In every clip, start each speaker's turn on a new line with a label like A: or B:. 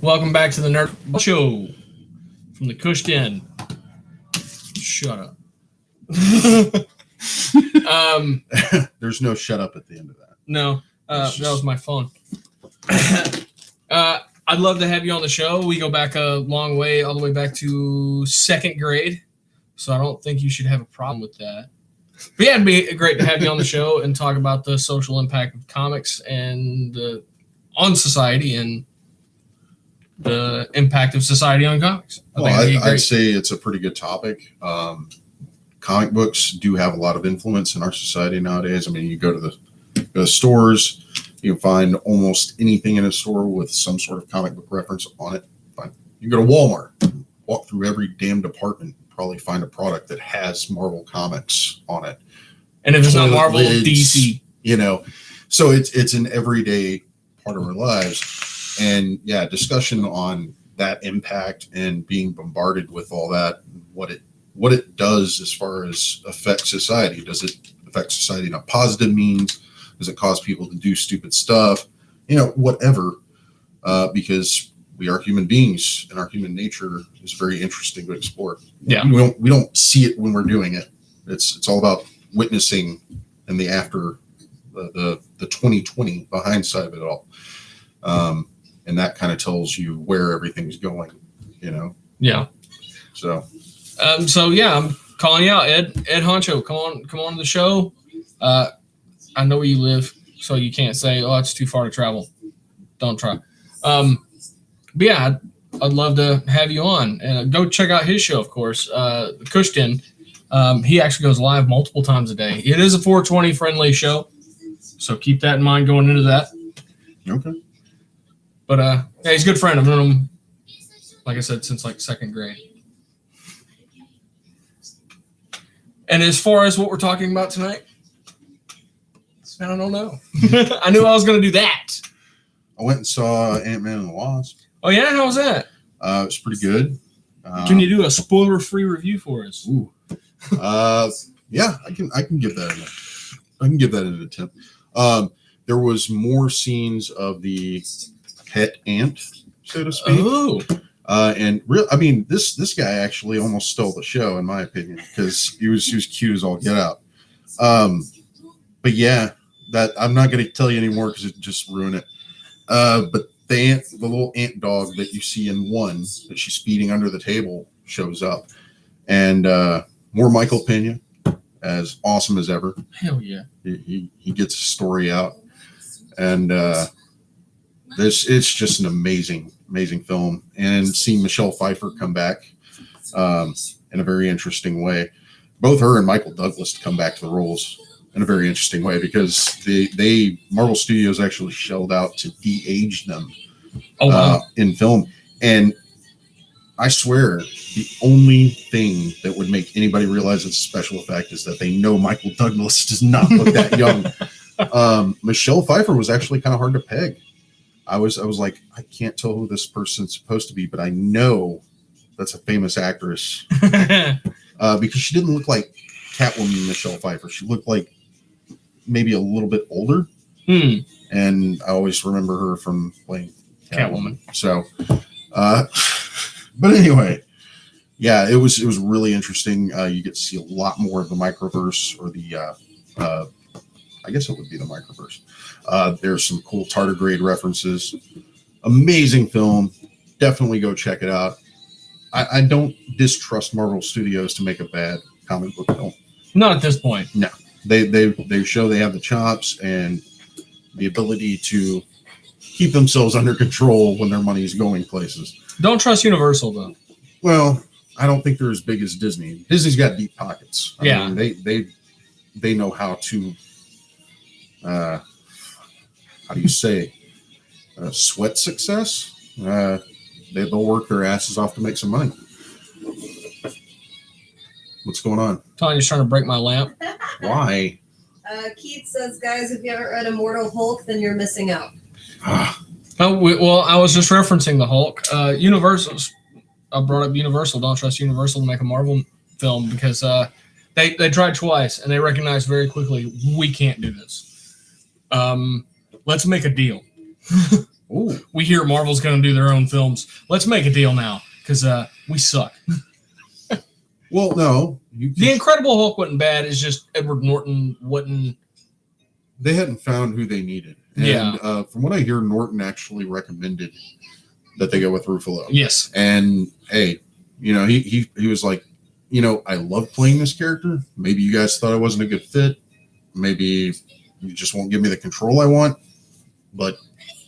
A: Welcome back to the Nerd Show from the Cush Den. Shut up.
B: There's no shut up at the end of that.
A: No, that was my phone. I'd love to have you on the show. We go back a long way, all the way back to second grade. So I don't think you should have a problem with that. But yeah, it'd be great to have you on the show and talk about the social impact of comics and on society and the impact of society on comics.
B: I'd say it's a pretty good topic. Comic books do have a lot of influence in our society nowadays. I mean, you go to the stores, you can find almost anything in a store with some sort of comic book reference on it. Fine. You go to Walmart, walk through every damn department, probably find a product that has Marvel Comics on it.
A: And if it's not Marvel, DC.
B: You know, so it's an everyday part of our lives. And yeah, discussion on that impact and being bombarded with all that, what it does as far as affect society. Does it affect society in a positive means? Does it cause people to do stupid stuff? You know, whatever. Because we are human beings, and our human nature is very interesting to explore.
A: Yeah,
B: we don't see it when we're doing it. It's all about witnessing and the after, the 2020 behind side of it all, and that kind of tells you where everything's going. You know.
A: Yeah.
B: So.
A: So yeah, I'm calling you out, Ed Honcho. Come on to the show. I know where you live, so you can't say, "Oh, it's too far to travel." Don't try. But yeah, I'd love to have you on, and go check out his show, of course, the Cush Den. He actually goes live multiple times a day. It is a 420 friendly show, so keep that in mind going into that.
B: Okay.
A: But yeah, he's a good friend. I've known him, like I said, since like second grade. And as far as what we're talking about tonight, I don't know. I knew I was going to do that.
B: I went and saw Ant-Man and the Wasp.
A: Oh yeah, how was that?
B: It was pretty good.
A: Can you do a spoiler-free review for us?
B: Ooh. Yeah, I can give that. I can give that an attempt. There was more scenes of the pet ant, so to speak.
A: Oh.
B: And I mean, this guy actually almost stole the show, in my opinion, because he was cute as all get out. But yeah, that I'm not going to tell you anymore because it just ruined it. But the little ant dog that you see in one that she's feeding under the table shows up, and more Michael Pena, as awesome as ever.
A: Hell yeah!
B: He gets a story out, and it's just an amazing film. And seeing Michelle Pfeiffer come back in a very interesting way, both her and Michael Douglas come back to the roles in a very interesting way, because they Marvel Studios actually shelled out to de-age them in film. And I swear the only thing that would make anybody realize it's a special effect is that they know Michael Douglas does not look that young. Michelle Pfeiffer was actually kind of hard to peg. I was like, I can't tell who this person's supposed to be, but I know that's a famous actress because she didn't look like Catwoman Michelle Pfeiffer. She looked like maybe a little bit older, and I always remember her from playing Catwoman. So, but anyway, yeah, it was really interesting. You get to see a lot more of the microverse, or the I guess it would be the microverse. There's some cool tardigrade references. Amazing film. Definitely go check it out. I don't distrust Marvel Studios to make a bad comic book film.
A: Not at this point.
B: No. They show they have the chops and the ability to keep themselves under control when their money is going places.
A: Don't trust Universal, though.
B: Well, I don't think they're as big as Disney. Disney's got deep pockets. I
A: yeah.
B: mean, they know how to, how do you say, sweat success. They'll work their asses off to make some money. What's going on?
A: Tanya's trying to break my lamp.
B: Why?
C: Keith says, guys, if you haven't read Immortal Hulk, then you're missing out.
A: Well, I was just referencing the Hulk. Universal's. I brought up Universal. Don't trust Universal to make a Marvel film because they tried twice and they recognized very quickly we can't do this. Let's make a deal.
B: Oh,
A: We hear Marvel's going to do their own films. Let's make a deal now because we suck.
B: well, no.
A: The Incredible Hulk wasn't bad. It's just Edward Norton wouldn't.
B: They hadn't found who they needed. And,
A: Yeah.
B: From what I hear, Norton actually recommended that they go with Ruffalo.
A: Yes.
B: And hey, he was like, I love playing this character. Maybe you guys thought I wasn't a good fit. Maybe you just won't give me the control I want. But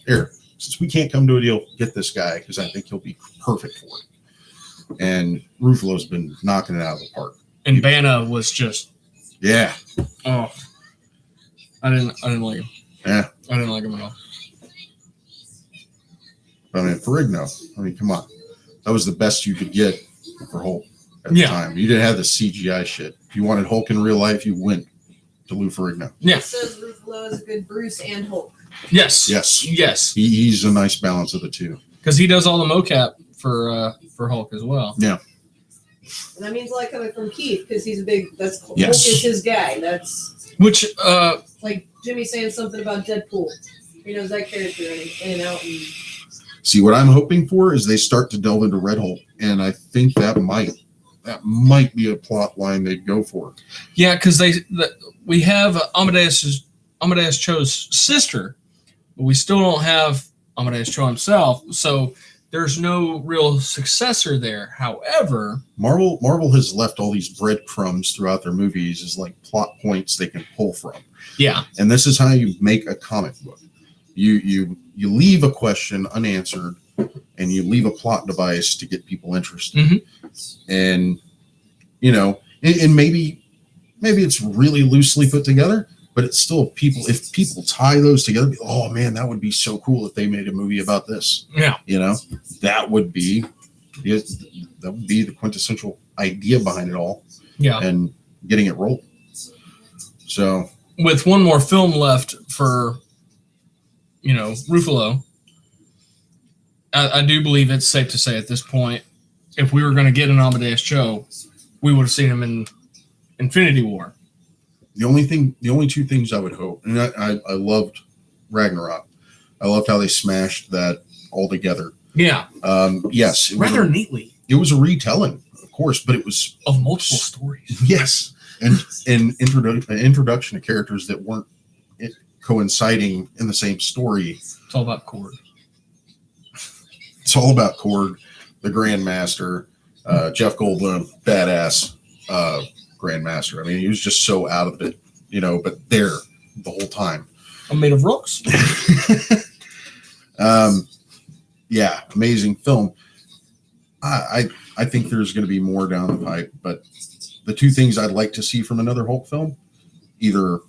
B: here, since we can't come to a deal, get this guy because I think he'll be perfect for it. And Ruffalo's been knocking it out of the park.
A: And Bana was just,
B: Yeah.
A: oh, I didn't like him.
B: Yeah.
A: I didn't like him at all.
B: I mean, Ferrigno. I mean, come on. That was the best you could get for Hulk at the time. You didn't have the CGI shit. If you wanted Hulk in real life, you went to Lou Ferrigno.
A: Yeah.
C: It says Ruffalo is a good Bruce and Hulk.
A: Yes.
B: Yes.
A: Yes.
B: He's a nice balance of the two.
A: Because he does all the mocap for Hulk as well.
B: Yeah.
C: And that means a lot coming from Keith because he's a big. That's
B: Yes.
C: Hulk is his guy. That's
A: Which
C: like Jimmy saying something about Deadpool. He knows that character in and out. And
B: See, what I'm hoping for is they start to delve into Red Hulk, and I think that might be a plot line they'd go for.
A: yeah, because we have Amadeus Cho's sister, but we still don't have Amadeus Cho himself. So there's no real successor there. However,
B: Marvel has left all these breadcrumbs throughout their movies as like plot points they can pull from.
A: yeah,
B: And this is how you make a comic book. You leave a question unanswered, and you leave a plot device to get people interested.
A: Mm-hmm.
B: And and maybe it's really loosely put together, but it's still people. If people tie those together, oh man, that would be so cool if they made a movie about this.
A: yeah,
B: That would be the quintessential idea behind it all,
A: yeah.
B: and getting it rolling. So
A: With one more film left for Ruffalo, I do believe it's safe to say at this point, if we were going to get an Amadeus Cho, we would have seen him in Infinity War.
B: the only two things I would hope, and I loved Ragnarok. I loved how they smashed that all together.
A: Yeah,
B: Yes,
A: rather neatly
B: it was a retelling, of course, but it was
A: of multiple stories.
B: yes, and introduction to characters that weren't coinciding in the same story.
A: It's all about Cord.
B: It's all about Cord, the Grandmaster, Jeff Goldblum, badass Grandmaster. I mean, he was just so out of it, but there the whole time.
A: I'm made of rocks.
B: Yeah, amazing film. I think there's going to be more down the pipe, but the two things I'd like to see from another Hulk film, either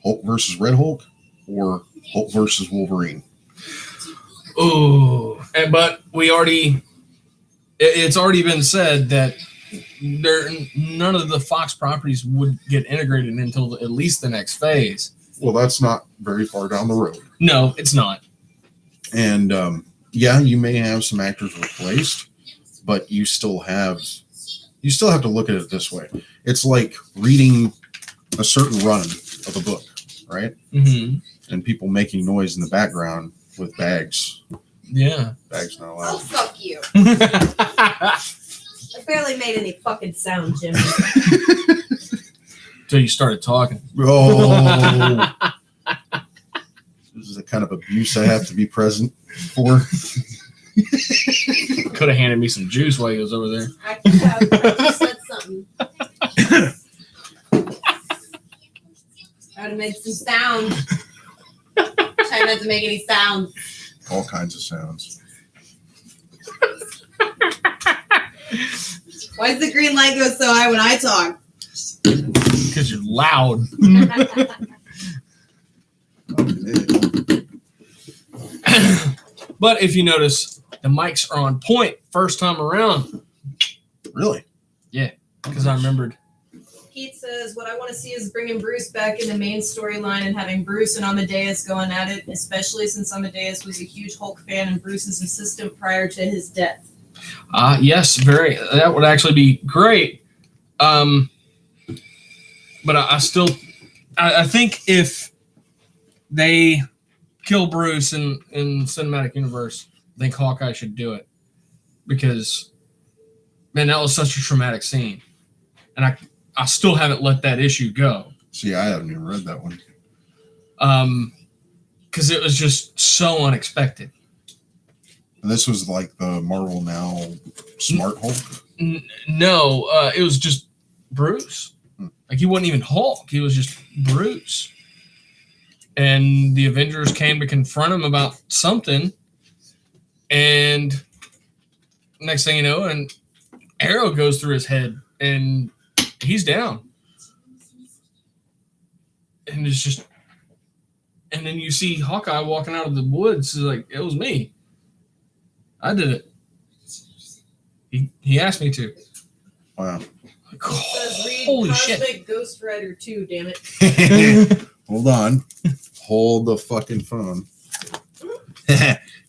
B: Hulk versus Red Hulk or Hulk versus Wolverine.
A: Oh, but it's already been said that none of the Fox properties would get integrated until at least the next phase.
B: Well, that's not very far down the road.
A: No, it's not.
B: And yeah, you may have some actors replaced, but you still have to look at it this way. It's like reading a certain run of a book, right?
A: Mm-hmm.
B: And people making noise in the background with bags.
A: Yeah.
B: Bags not
C: oh
B: allowed.
C: fuck you! I barely made any fucking sound, Jimmy.
A: Until you started talking.
B: Oh, this is the kind of abuse I have to be present for.
A: Could have handed me some juice while he was over there.
C: I could have I just said something. I would have made some sound. Try not to make any sound.
B: All kinds of sounds.
C: Why does the green light go so high when I talk?
A: Because you're loud. But if you notice, the mics are on point first time around.
B: Really?
A: Because I remembered.
C: Pete says, what I want to see is bringing Bruce back in the main storyline and having Bruce and Amadeus going at it, especially since Amadeus was a huge Hulk fan and Bruce's assistant prior to his death.
A: Yes, that would actually be great. But I think if they kill Bruce in cinematic universe, I think Hawkeye should do it because, man, that was such a traumatic scene, and I still haven't let that issue go.
B: See, I haven't even read that one.
A: Because it was just so unexpected.
B: And this was like the Marvel Now Smart Hulk.
A: No, it was just Bruce. Like, he wasn't even Hulk. He was just Bruce. And the Avengers came to confront him about something. And next thing you know, an arrow goes through his head. And he's down. And it's just... And then you see Hawkeye walking out of the woods. He's like, it was me. I did it. He asked me to.
B: Wow.
A: Like,
C: Says read
A: holy
C: Cosmic
A: shit.
C: Ghost Rider 2, damn it.
B: Hold on. Hold the fucking phone.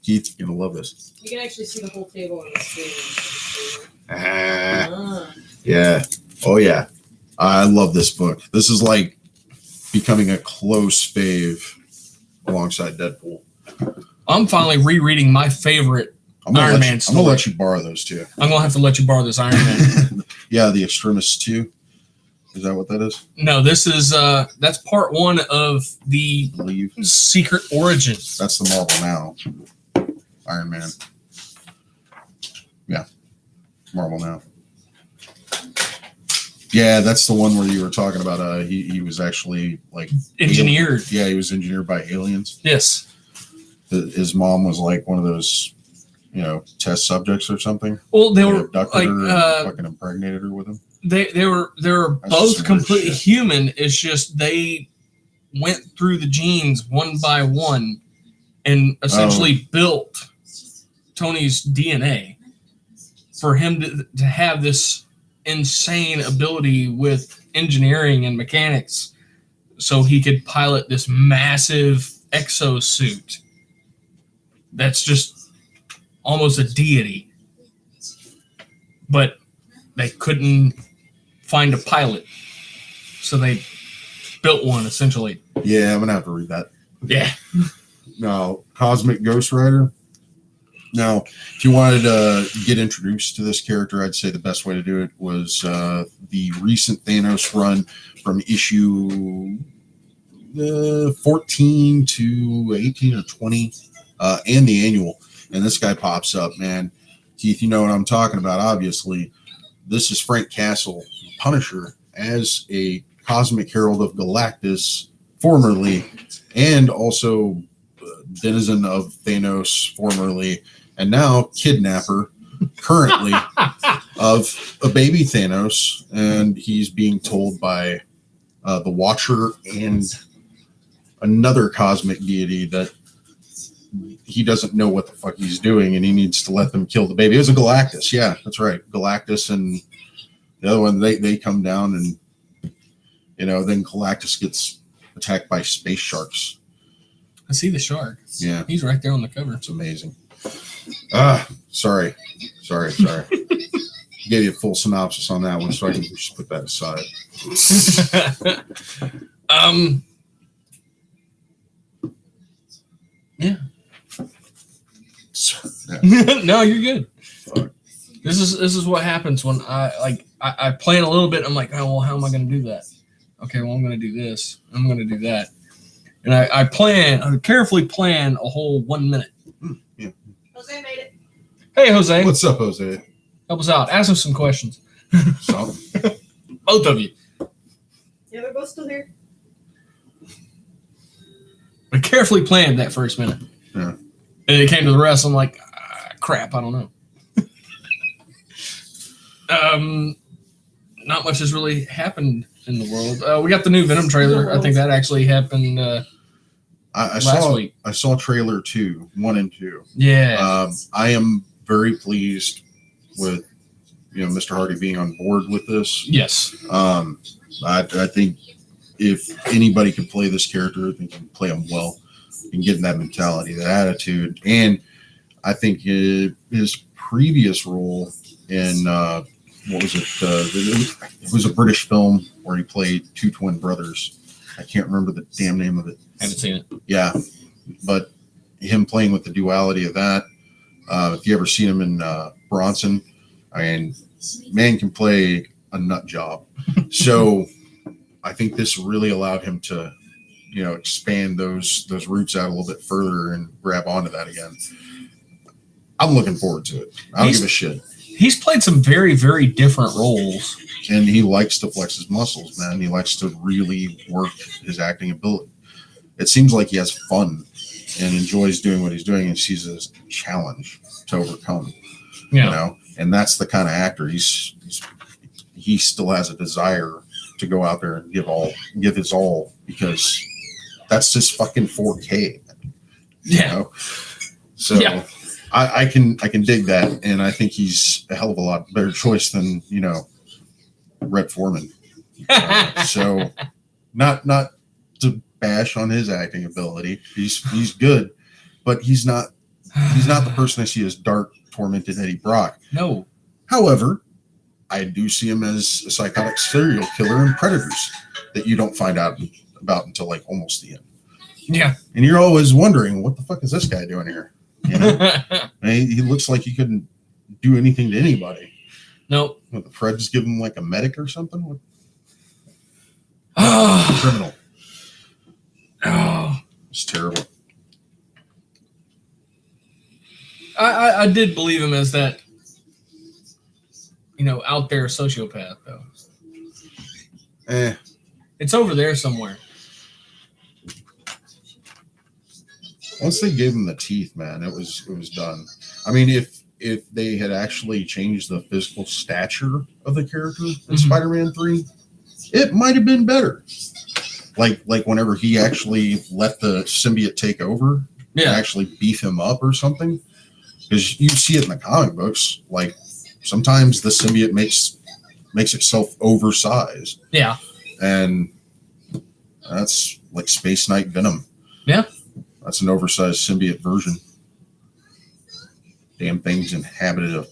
B: Keith's going to love this.
C: You can actually see the whole table on the screen.
B: Ah, yeah. Oh, yeah. I love this book. This is like becoming a close fave alongside Deadpool.
A: I'm finally rereading my favorite Iron Man
B: I'm
A: story.
B: going to let you borrow those two.
A: I'm going to have to let you borrow this Iron Man.
B: Yeah, the Extremis 2. Is that what that is?
A: No, this is that's part 1 of the
B: I believe.
A: Secret Origin.
B: That's the Marvel Now. Iron Man. Yeah. Marvel Now. Yeah, that's the one where you were talking about. He was actually like
A: Engineered.
B: Yeah, he was engineered by aliens.
A: Yes.
B: His mom was like one of those, test subjects or something.
A: Well, they were
B: abducted
A: like
B: her and fucking impregnated her with him.
A: they were
B: That's
A: both
B: some weird
A: completely
B: shit.
A: human. It's just they went through the genes one by one and essentially built Tony's DNA for him to have this insane ability with engineering and mechanics so he could pilot this massive exosuit that's just almost a deity. But they couldn't find a pilot, so they built one essentially.
B: Yeah, I'm gonna have to read that.
A: Yeah.
B: Now, Cosmic Ghost Rider. Now, if you wanted to get introduced to this character, I'd say the best way to do it was the recent Thanos run from issue 14 to 18 or 20, and the annual. And this guy pops up, man. Keith, you know what I'm talking about, obviously. This is Frank Castle, Punisher, as a Cosmic Herald of Galactus, formerly, and also denizen of Thanos, formerly, and now kidnapper, currently, of a baby Thanos. And he's being told by the Watcher and another cosmic deity that he doesn't know what the fuck he's doing, and he needs to let them kill the baby. It was a Galactus. Yeah, that's right. Galactus and the other one, they come down, and, then Galactus gets attacked by space sharks.
A: I see the shark.
B: Yeah.
A: He's right there on the cover.
B: It's amazing. Sorry. Gave you a full synopsis on that one, so I can just put that aside.
A: Yeah.
B: Yeah.
A: No, you're good.
B: Fuck.
A: This is what happens when I plan a little bit. I'm like, oh well, how am I going to do that? Okay, well I'm going to do this. I'm going to do that, and I carefully plan a whole 1 minute.
B: Yeah.
C: Jose made it.
A: Hey Jose,
B: What's up, Jose?
A: help us out. Ask us some questions.
B: So,
A: Both of you.
C: Yeah, they're both still here.
A: I carefully planned that first minute.
B: Yeah.
A: And it came to the rest. I'm like, crap, I don't know. Not much has really happened in the world. We got the new Venom trailer. I think that actually happened
B: I
A: last week.
B: I saw trailer 2, 1 and 2.
A: Yeah.
B: I am very pleased with Mr. Hardy being on board with this.
A: Yes.
B: I think if anybody can play this character, I think he can play him well and get in that mentality, that attitude. And I think his previous role in what was it? It was a British film where he played two twin brothers. I can't remember the damn name of it.
A: Haven't seen it.
B: Yeah, but him playing with the duality of that. If you ever seen him in Bronson, I mean, man can play a nut job. So I think this really allowed him to, expand those roots out a little bit further and grab onto that again. I'm looking forward to it. I don't give a shit.
A: He's played some very, very different roles.
B: And he likes to flex his muscles, man. He likes to really work his acting ability. It seems like he has fun and enjoys doing what he's doing and sees it as a challenge to overcome.
A: Yeah.
B: And that's the kind of actor he still has a desire to go out there and give his all, because that's just fucking 4K.
A: Yeah.
B: So yeah. I can dig that, and I think he's a hell of a lot better choice than Red Foreman. So not to bash on his acting ability. He's good, but he's not the person I see as dark, tormented Eddie Brock.
A: No.
B: However, I do see him as a psychotic serial killer in Predators that you don't find out about until like almost the end.
A: Yeah.
B: And you're always wondering, what the fuck is this guy doing here? He looks like he couldn't do anything to anybody.
A: Nope.
B: The Preds give him like a medic or something? What? Criminal.
A: Oh.
B: It's terrible.
A: I did believe him as that, out there sociopath, though. It's over there somewhere.
B: Once they gave him the teeth, man, it was done. I mean, if they had actually changed the physical stature of the character in Spider-Man 3, it might have been better. Like whenever he actually let the symbiote take over, and actually beef him up or something. Because you see it in the comic books, like sometimes the symbiote makes itself oversized.
A: Yeah.
B: And that's like Space Knight Venom.
A: Yeah.
B: That's an oversized symbiote version. Damn thing's inhabited a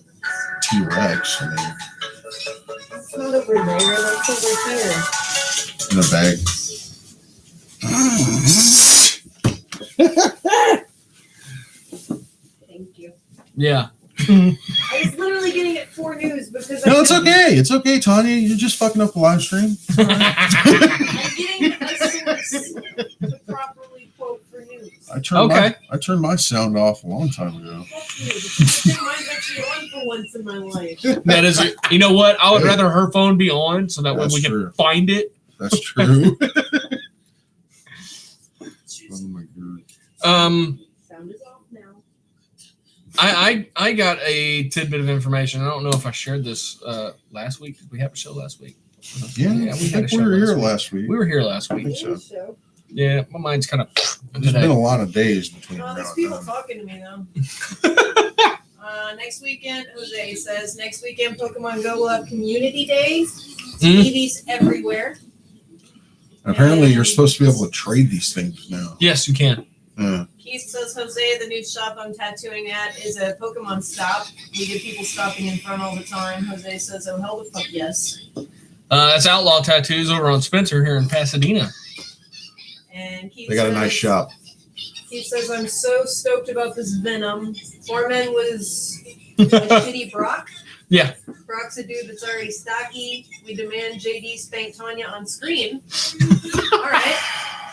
B: T-Rex. I mean,
C: that's not over there. That's over here.
B: In a bag.
C: Thank you.
A: Yeah.
C: I was literally getting it for news because
B: No, it's okay. It's okay, Tanya. You're just fucking up the live stream.
C: I'm getting a source to properly quote for news.
B: I turned my sound off a long time ago.
C: Mine's actually on for once in my life.
A: That is, you know what? I would rather her phone be on so that way we can find it.
B: That's true. Oh my god.
C: Sound is off now.
A: I got a tidbit of information. I don't know if I shared this last week. Did we have a show last week?
B: Yeah, we were here last week.
A: We were here last week.
B: I think
C: So.
A: Yeah, my mind's kind of.
B: There's been a lot of days between.
C: Oh, there's people talking to me though. Next weekend, Jose says, next weekend Pokemon Go will have community days. TVs everywhere.
B: Apparently, you're supposed to be able to trade these things now.
A: Yes, you can.
C: Keith says, Jose, the new shop I'm tattooing at is a Pokemon stop. We get people stopping in front all the time. Jose says, oh, hell the fuck yes.
A: That's Outlaw Tattoos over on Spencer here in Pasadena.
C: And Keith
B: they got a nice shop.
C: Keith says, I'm so stoked about this Venom. Foreman was a shitty Brock.
A: Yeah.
C: Brock's a dude that's already stocky. We demand JD spank Tanya on screen. All right.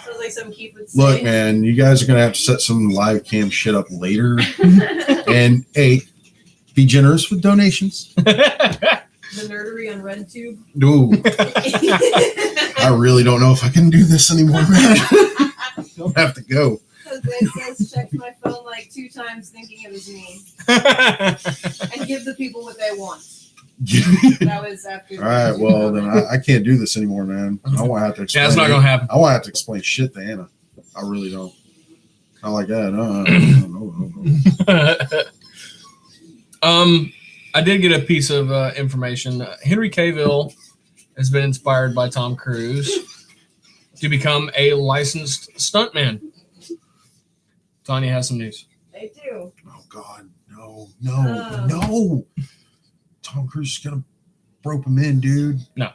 C: Sounds like some Keith would say.
B: Look, man, you guys are going to have to set some live cam shit up later. And, hey, be generous with donations.
C: The nerdery on RedTube.
B: Ooh. I really don't know if I can do this anymore, man. I'll have to go.
C: Jose says, checked my phone like 2 times thinking it was me. And give the people what they want. That was after.
B: All right, well, then I can't do this anymore, man. I want to have to explain.
A: Yeah, it's not going to happen.
B: I want to have to explain shit to Anna. I really don't. Not like that. No.
A: I did get a piece of information. Henry Cavill has been inspired by Tom Cruise to become a licensed stuntman. Tanya has some news.
C: They do.
B: Oh, God. No. Tom Cruise is going to rope him in, dude.
A: No.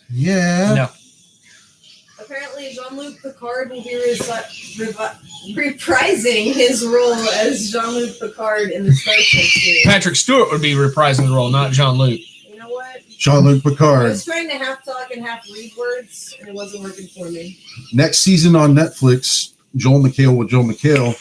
B: Yeah.
A: No.
C: apparently Jean-Luc Picard will be reprising his role as Jean-Luc Picard in the Star Trek series.
A: Patrick Stewart would be reprising the role, not Jean-Luc.
C: You know what?
B: Jean-Luc
C: I
B: Picard.
C: was trying to half talk and half read words, and it wasn't working for me.
B: Next season on Netflix, Joel McHale with Joel McHale.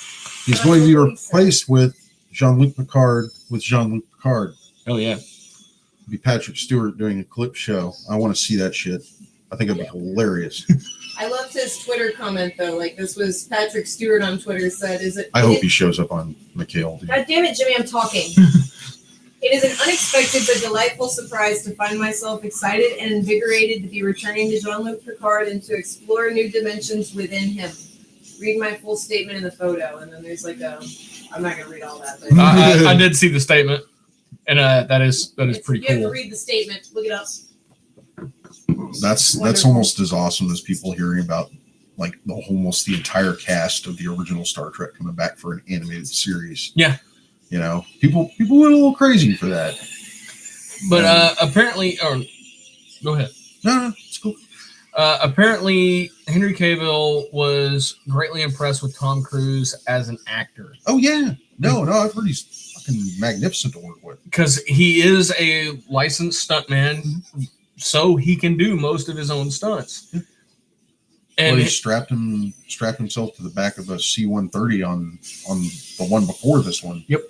B: He's going to be replaced with Jean-Luc Picard with Jean-Luc Picard.
A: Oh yeah.
B: It'll be Patrick Stewart doing a clip show. I want to see that shit. I think it'd be hilarious.
C: I loved his Twitter comment though. Like this was Patrick Stewart on Twitter said, "Is it?"
B: I hope he shows up on McHale. Dude.
C: God damn it, Jimmy! I'm talking. It is an unexpected but delightful surprise to find myself excited and invigorated to be returning to Jean-Luc Picard and to explore new dimensions within him. Read my full statement in the photo, and then there's like a. I'm not gonna read all that, but
A: I did see the statement, and that is pretty
C: you have to
A: cool.
C: read the statement. Look it up.
B: That's
C: Wonderful.
B: almost as awesome as people hearing about like almost the entire cast of the original Star Trek coming back for an animated series.
A: Yeah.
B: You know, people went a little crazy for that.
A: But apparently, or go ahead.
B: No, it's cool.
A: Apparently, Henry Cavill was greatly impressed with Tom Cruise as an actor
B: Oh yeah. No, I've heard he's fucking magnificent to work with.
A: because he is a licensed stuntman, so he can do most of his own stunts.
B: And
A: And
B: he strapped himself to the back of a C-130 on the one before this one.
A: Yep.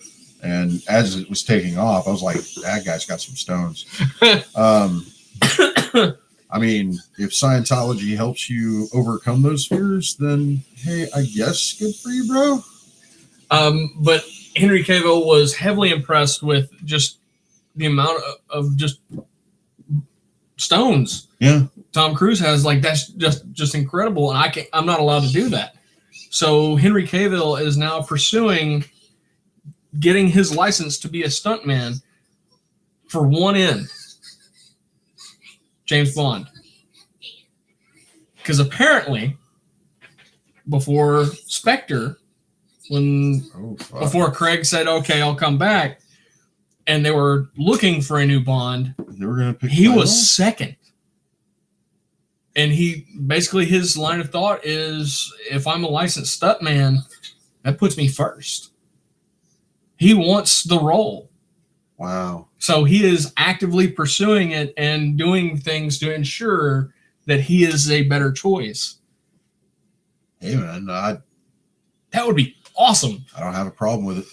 B: And as it was taking off, I was like, that guy's got some stones. I mean, if Scientology helps you overcome those fears, then hey, I guess good for you, bro.
A: but Henry Cavill was heavily impressed with just the amount of just stones
B: Yeah.
A: Tom Cruise has. Like that's just incredible, and I'm not allowed to do that. So Henry Cavill is now pursuing getting his license to be a stuntman for one end, James Bond, because apparently before Spectre, before Craig said, "Okay, I'll come back," and they were looking for a new Bond,
B: They were gonna pick.
A: he
B: Tyler?
A: was second. And his line of thought is, if I'm a licensed stuntman, that puts me first. He wants the role.
B: Wow.
A: So he is actively pursuing it and doing things to ensure that he is a better choice.
B: Hey man, I
A: That would be awesome.
B: don't have a problem with it.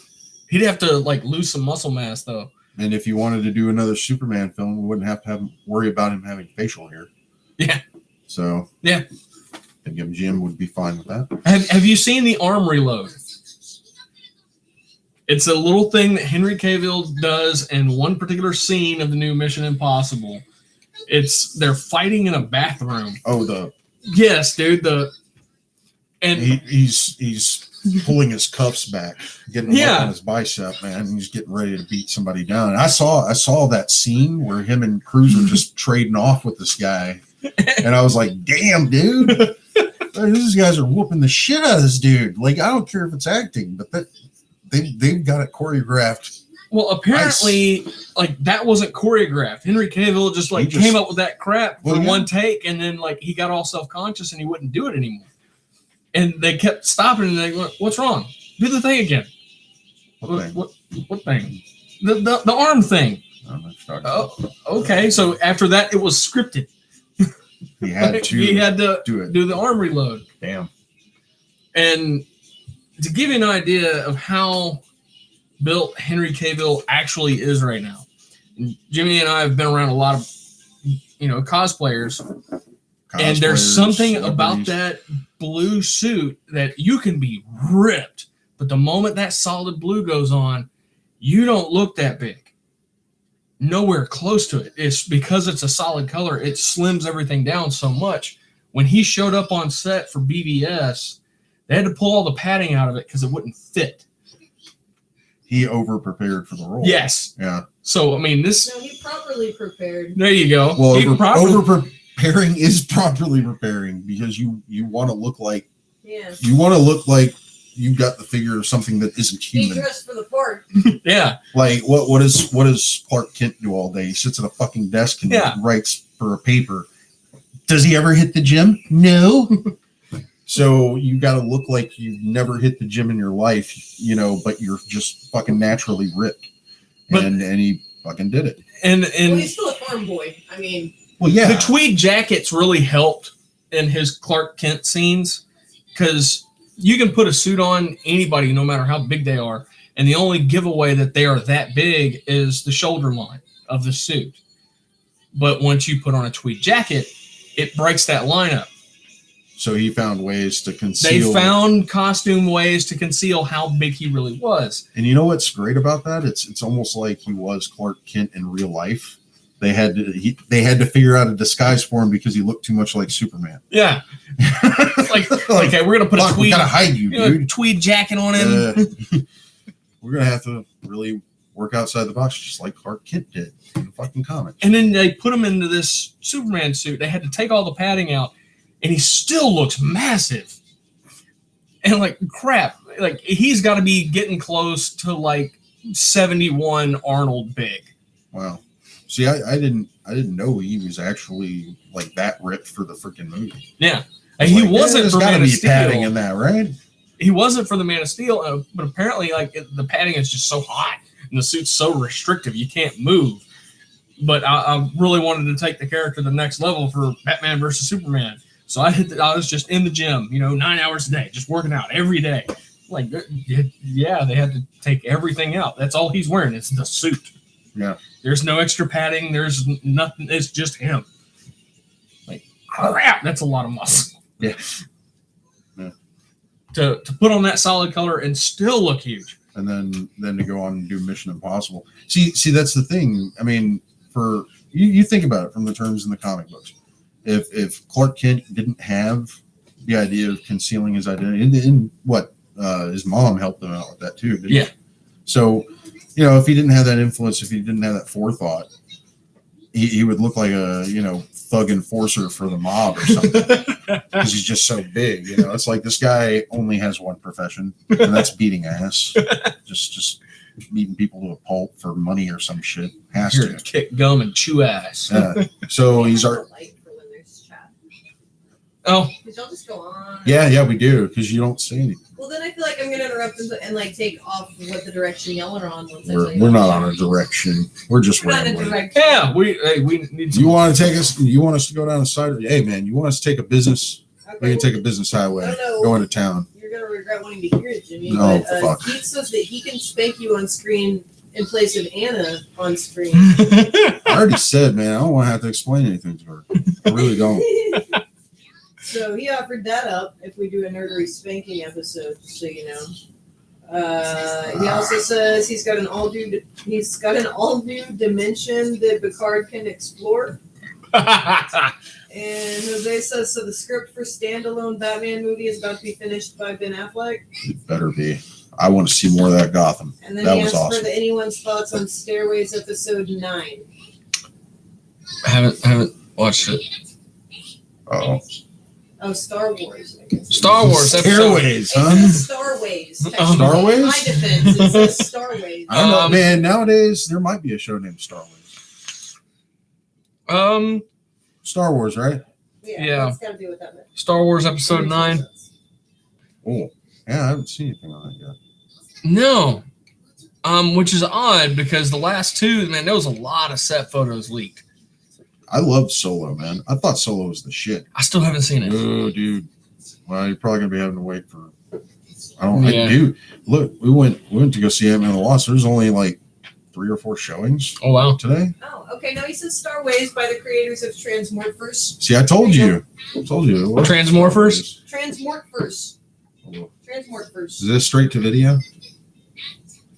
A: He'd have to like lose some muscle mass though.
B: And if you wanted to do another Superman film, we wouldn't have to worry about him having facial hair.
A: Yeah.
B: So
A: Yeah.
B: I think Jim would be fine with that.
A: Have you seen the arm reload? It's a little thing that Henry Cavill does in one particular scene of the new Mission Impossible. They're fighting in a bathroom.
B: Oh,
A: Yes, dude.
B: he's pulling his cuffs back, getting them
A: Yeah.
B: up on his bicep, man. And he's getting ready to beat somebody down. And I saw that scene where him and Cruz were just trading off with this guy, and I was like, "Damn, dude, these guys are whooping the shit out of this dude." Like, I don't care if it's acting, but they've got it choreographed.
A: Well, apparently, like that wasn't choreographed. Henry Cavill just came up with that crap for one take, and then like he got all self-conscious and he wouldn't do it anymore. And they kept stopping and they went, "What's wrong? Do the thing again." What thing? The arm thing.
B: I don't know what you're talking about.
A: Oh, okay. So after that, it was scripted.
B: He had to do it.
A: do the arm reload.
B: Damn.
A: And to give you an idea of how built Henry Cavill actually is right now, and Jimmy and I have been around a lot of cosplayers, and there's something about that blue suit that you can be ripped, but the moment that solid blue goes on, you don't look that big. Nowhere close to it. It's because it's a solid color, it slims everything down so much. When he showed up on set for BVS, they had to pull all the padding out of it because it wouldn't fit.
B: He over-prepared for the role.
A: Yes.
B: Yeah.
A: So, I mean,
C: No, he properly prepared.
A: there you go.
B: Well,
A: He
B: over-preparing is properly preparing because you want to look like
C: Yeah.
B: you got the figure of something that isn't
C: He
B: human.
C: dressed for the part.
A: yeah.
B: Like what does Clark Kent do all day? He sits at a fucking desk and
A: Yeah.
B: writes for a paper. Does he ever hit the gym? No. So you got to look like you've never hit the gym in your life, but you're just fucking naturally ripped. And he fucking did it.
A: And
C: well, he's still a farm boy. I mean,
B: well, yeah.
A: The tweed jackets really helped in his Clark Kent scenes because you can put a suit on anybody, no matter how big they are. And the only giveaway that they are that big is the shoulder line of the suit. But once you put on a tweed jacket, it breaks that line up.
B: So he found ways to conceal.
A: They found costume ways to conceal how big he really was.
B: And you know what's great about that? It's almost like he was Clark Kent in real life. They had to figure out a disguise for him because he looked too much like Superman.
A: Yeah. like okay, we're gonna put a tweed.
B: We gotta hide you, dude.
A: Tweed jacket on him.
B: We're gonna have to really work outside the box, just like Clark Kent did in the fucking comics.
A: And then they put him into this Superman suit. They had to take all the padding out. And he still looks massive. And like crap, like he's got to be getting close to like 71 Arnold big.
B: Wow. See, I didn't know he was actually like that ripped for the freaking movie.
A: Yeah, and he wasn't for Man of Steel.
B: Padding in that, right?
A: He wasn't for the Man of Steel, but apparently, like the padding is just so hot and the suit's so restrictive you can't move. But I really wanted to take the character to the next level for Batman versus Superman. So I was just in the gym, 9 hours a day, just working out every day. Like, yeah, they had to take everything out. That's all he's wearing. It's the suit.
B: Yeah.
A: There's no extra padding. There's nothing. It's just him. Like, crap, that's a lot of muscle.
B: Yeah. Yeah.
A: To put on that solid color and still look huge.
B: And then to go on and do Mission Impossible. See, that's the thing. I mean, for you think about it from the terms in the comic books. If Clark Kent didn't have the idea of concealing his identity, and what his mom helped him out with that too, didn't
A: yeah.
B: He? So, if he didn't have that influence, if he didn't have that forethought, he would look like a thug enforcer for the mob or something because he's just so big. It's like this guy only has one profession, and that's beating ass. just beating people to a pulp for money or some shit. Has
A: Here
B: to
A: kick gum and chew ass.
B: So he's our.
A: Oh,
C: because y'all just go on.
B: Yeah, we do because you don't say anything.
C: Well, then I feel like I'm gonna interrupt and take off what the direction y'all are on. Once
B: We're not on a direction. We're just rambling.
A: Yeah, we need.
B: You want to take us? You want us to go down the side? Hey, man, you want us to take a business? Okay, we can take a business highway. Go into town.
C: You're gonna regret wanting to hear it, Jimmy.
B: No,
C: but,
B: fuck.
C: Keith says that he can spank you on screen in place of Anna on screen.
B: I already said, man, I don't want to have to explain anything to her. I really don't.
C: So he offered that up if we do a nerdery spanking episode, just so you know. He also says he's got an all new dimension that Picard can explore. And Jose says so. The script for standalone Batman movie is about to be finished by Ben Affleck.
B: It better be. I want to see more of that Gotham.
C: And then
B: that
C: he
B: was
C: asked
B: awesome.
C: for anyone's thoughts on Stairways episode 9.
A: I haven't watched it.
B: Oh.
C: Oh, Star Wars. I guess.
A: Star Wars
B: Stairways, huh?
C: It says Starways.
B: Starways?
C: In my defense, it says Starways.
B: I don't know, man. Nowadays, there might be a show named Star Wars. Star Wars, right?
A: Yeah.
C: It's got to do with that.
A: Star Wars episode 9.
B: Oh, yeah. I haven't seen anything on that yet.
A: No. Which is odd because the last two, man, there was a lot of set photos leaked.
B: I loved Solo, man. I thought Solo was the shit.
A: I still haven't seen it.
B: Oh, dude. Well, you're probably gonna be having to wait for. Dude. Look, we went to go see Ant-Man and the Wasp. There's only like 3 or 4 showings.
A: Oh wow!
B: Today.
C: Oh, okay. Now he says Starways by the creators of Transmorphers.
B: See, I told you. It was.
A: Transmorphers.
C: Transmorphers.
B: Oh.
C: Transmorphers.
B: Is this straight to video?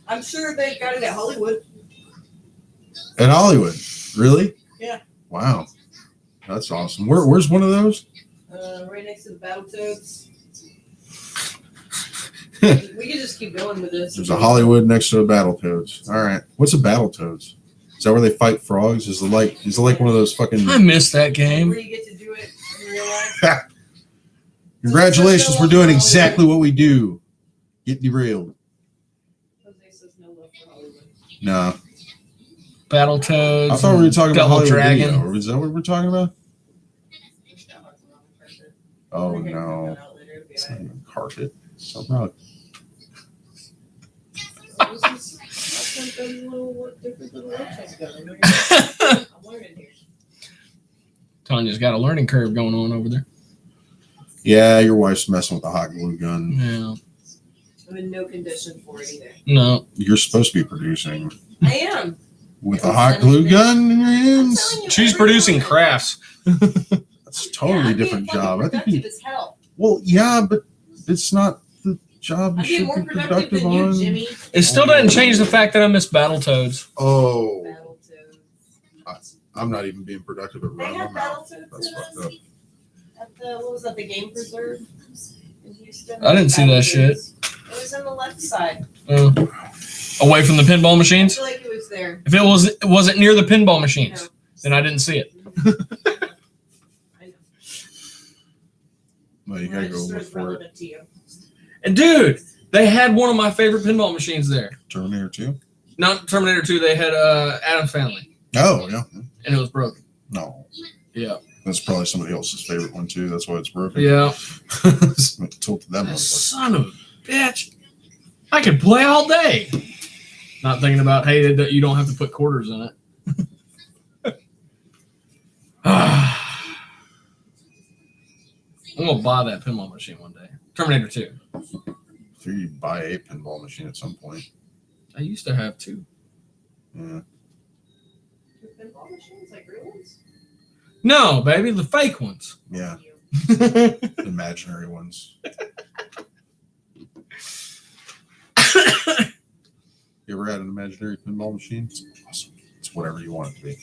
C: I'm sure they got it at Hollywood.
B: At Hollywood, really?
C: Yeah.
B: Wow, that's awesome. Where's one of those?
C: Right next to the Battletoads. We can just keep going with this.
B: There's a Hollywood next to a Battletoads. All right, what's a Battletoads? Is that where they fight frogs? Is it like one of those fucking?
A: I missed that game.
C: Where you get to do it in real life.
B: Congratulations, we're doing exactly what we do. Get derailed.
C: Jose says no love for Hollywood.
B: No.
A: Battletoads.
B: I thought we were talking about
A: Double
B: Hollywood
A: Dragon.
B: Video. Is that what we're talking about? Oh
C: We're gonna
B: no.
C: find that out later. It'll be
B: It's
C: all
B: not
C: right.
B: even carpet. So rug.
C: That's like those little different little websites go. I know you're- I'm learning here.
A: Tanya's got a learning curve going on over there.
B: Yeah, your wife's messing with a hot glue gun.
A: Yeah.
C: I'm in no condition for it either.
A: No.
B: You're supposed to be producing
C: I am.
B: with a hot glue gun in your hands.
C: telling you,
A: She's
C: every
A: producing
C: morning.
A: crafts.
B: That's a totally
C: Yeah, I'm being
B: different
C: fucking
B: job. I think
C: productive
B: you,
C: as hell.
B: well, yeah, but it's not the job you
C: I'm being
B: should
C: more
B: be
C: productive
B: productive
C: than you,
B: on.
C: Jimmy.
A: It still doesn't change the fact that I miss Battletoads.
B: Oh,
C: Battletoads.
B: I'm not even being productive at
C: They
B: running
C: have
B: my mouth.
C: Battletoads
B: That's
C: in
B: fucked
C: us
B: up.
C: at the what was that? The game preserve in Houston.
A: I didn't see that shit.
C: It was on the left side.
A: Away from the pinball
C: I
A: machines.
C: feel like it was there.
A: If it wasn't near the pinball machines, then I didn't see it.
C: I know.
B: Well, you
C: Well,
B: gotta
C: it
B: go
C: just
B: look
C: was
B: for it.
C: relevant to you.
A: And dude, they had one of my favorite pinball machines there.
B: Terminator 2?
A: Not Terminator 2. They had Addams Family,
B: Oh, yeah.
A: and it was broken.
B: No.
A: Yeah.
B: That's probably somebody else's favorite one, too. That's why it's broken.
A: Yeah.
B: Tilted them.
A: Son of a bitch. I could play all day. Not thinking about, hey, that you don't have to put quarters in it. I'm going to buy that pinball machine one day. Terminator 2.
B: I figure you buy a pinball machine at some point.
A: I used to have two.
B: Yeah.
C: The pinball machines, like real ones?
A: No, baby, the fake ones.
B: Yeah. Imaginary ones. You ever had an imaginary pinball machine? It's awesome. It's whatever you want it to be.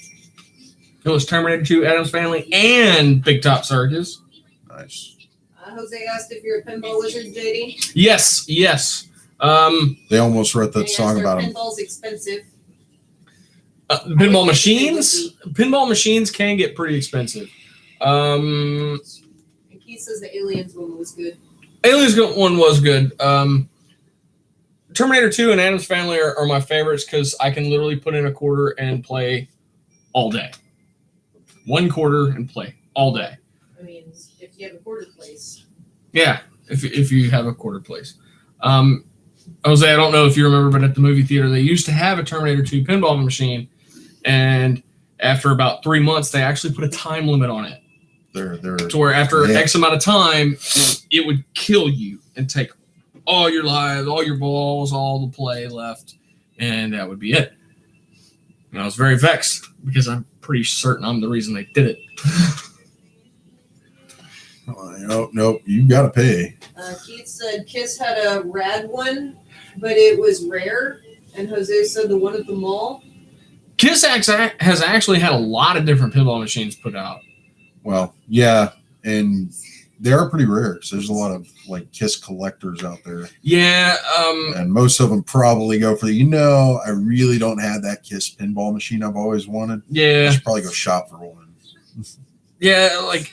A: It was Terminator 2, Addams Family, and Big Top Circus.
B: Nice.
C: Jose asked if you're a pinball wizard, JD.
A: Yes, yes.
B: They almost wrote that
C: And he
B: song
C: asked,
B: about
C: are
B: him.
C: pinball's expensive.
A: Pinball machines? Pinball machines can get pretty expensive.
C: And Keith says the Aliens one was good.
A: Aliens one was good. Terminator 2 and Addams Family are my favorites because I can literally put in a quarter and play all day. 1 quarter and play all day.
C: I mean, if you have a quarter place.
A: Yeah, if you have a quarter place. Jose, I don't know if you remember, but at the movie theater, they used to have a Terminator 2 pinball machine, and after about 3 months, they actually put a time limit on it.
B: They're
A: To where after
B: Yeah.
A: X amount of time, it would kill you and take all your lives, all your balls, all the play left, and that would be it. And I was very vexed because I'm pretty certain I'm the reason they did it.
B: nope. You gotta pay.
C: Keith said Kiss had a rad one, but it was rare. And Jose said the one at the mall.
A: Kiss has actually had a lot of different pinball machines put out.
B: Well, yeah, and they are pretty rare because there's a lot of like Kiss collectors out there,
A: Yeah,
B: and most of them probably go for the. I really don't have that Kiss pinball machine I've always wanted. I
A: yeah,
B: should probably go shop for one.
A: yeah. Like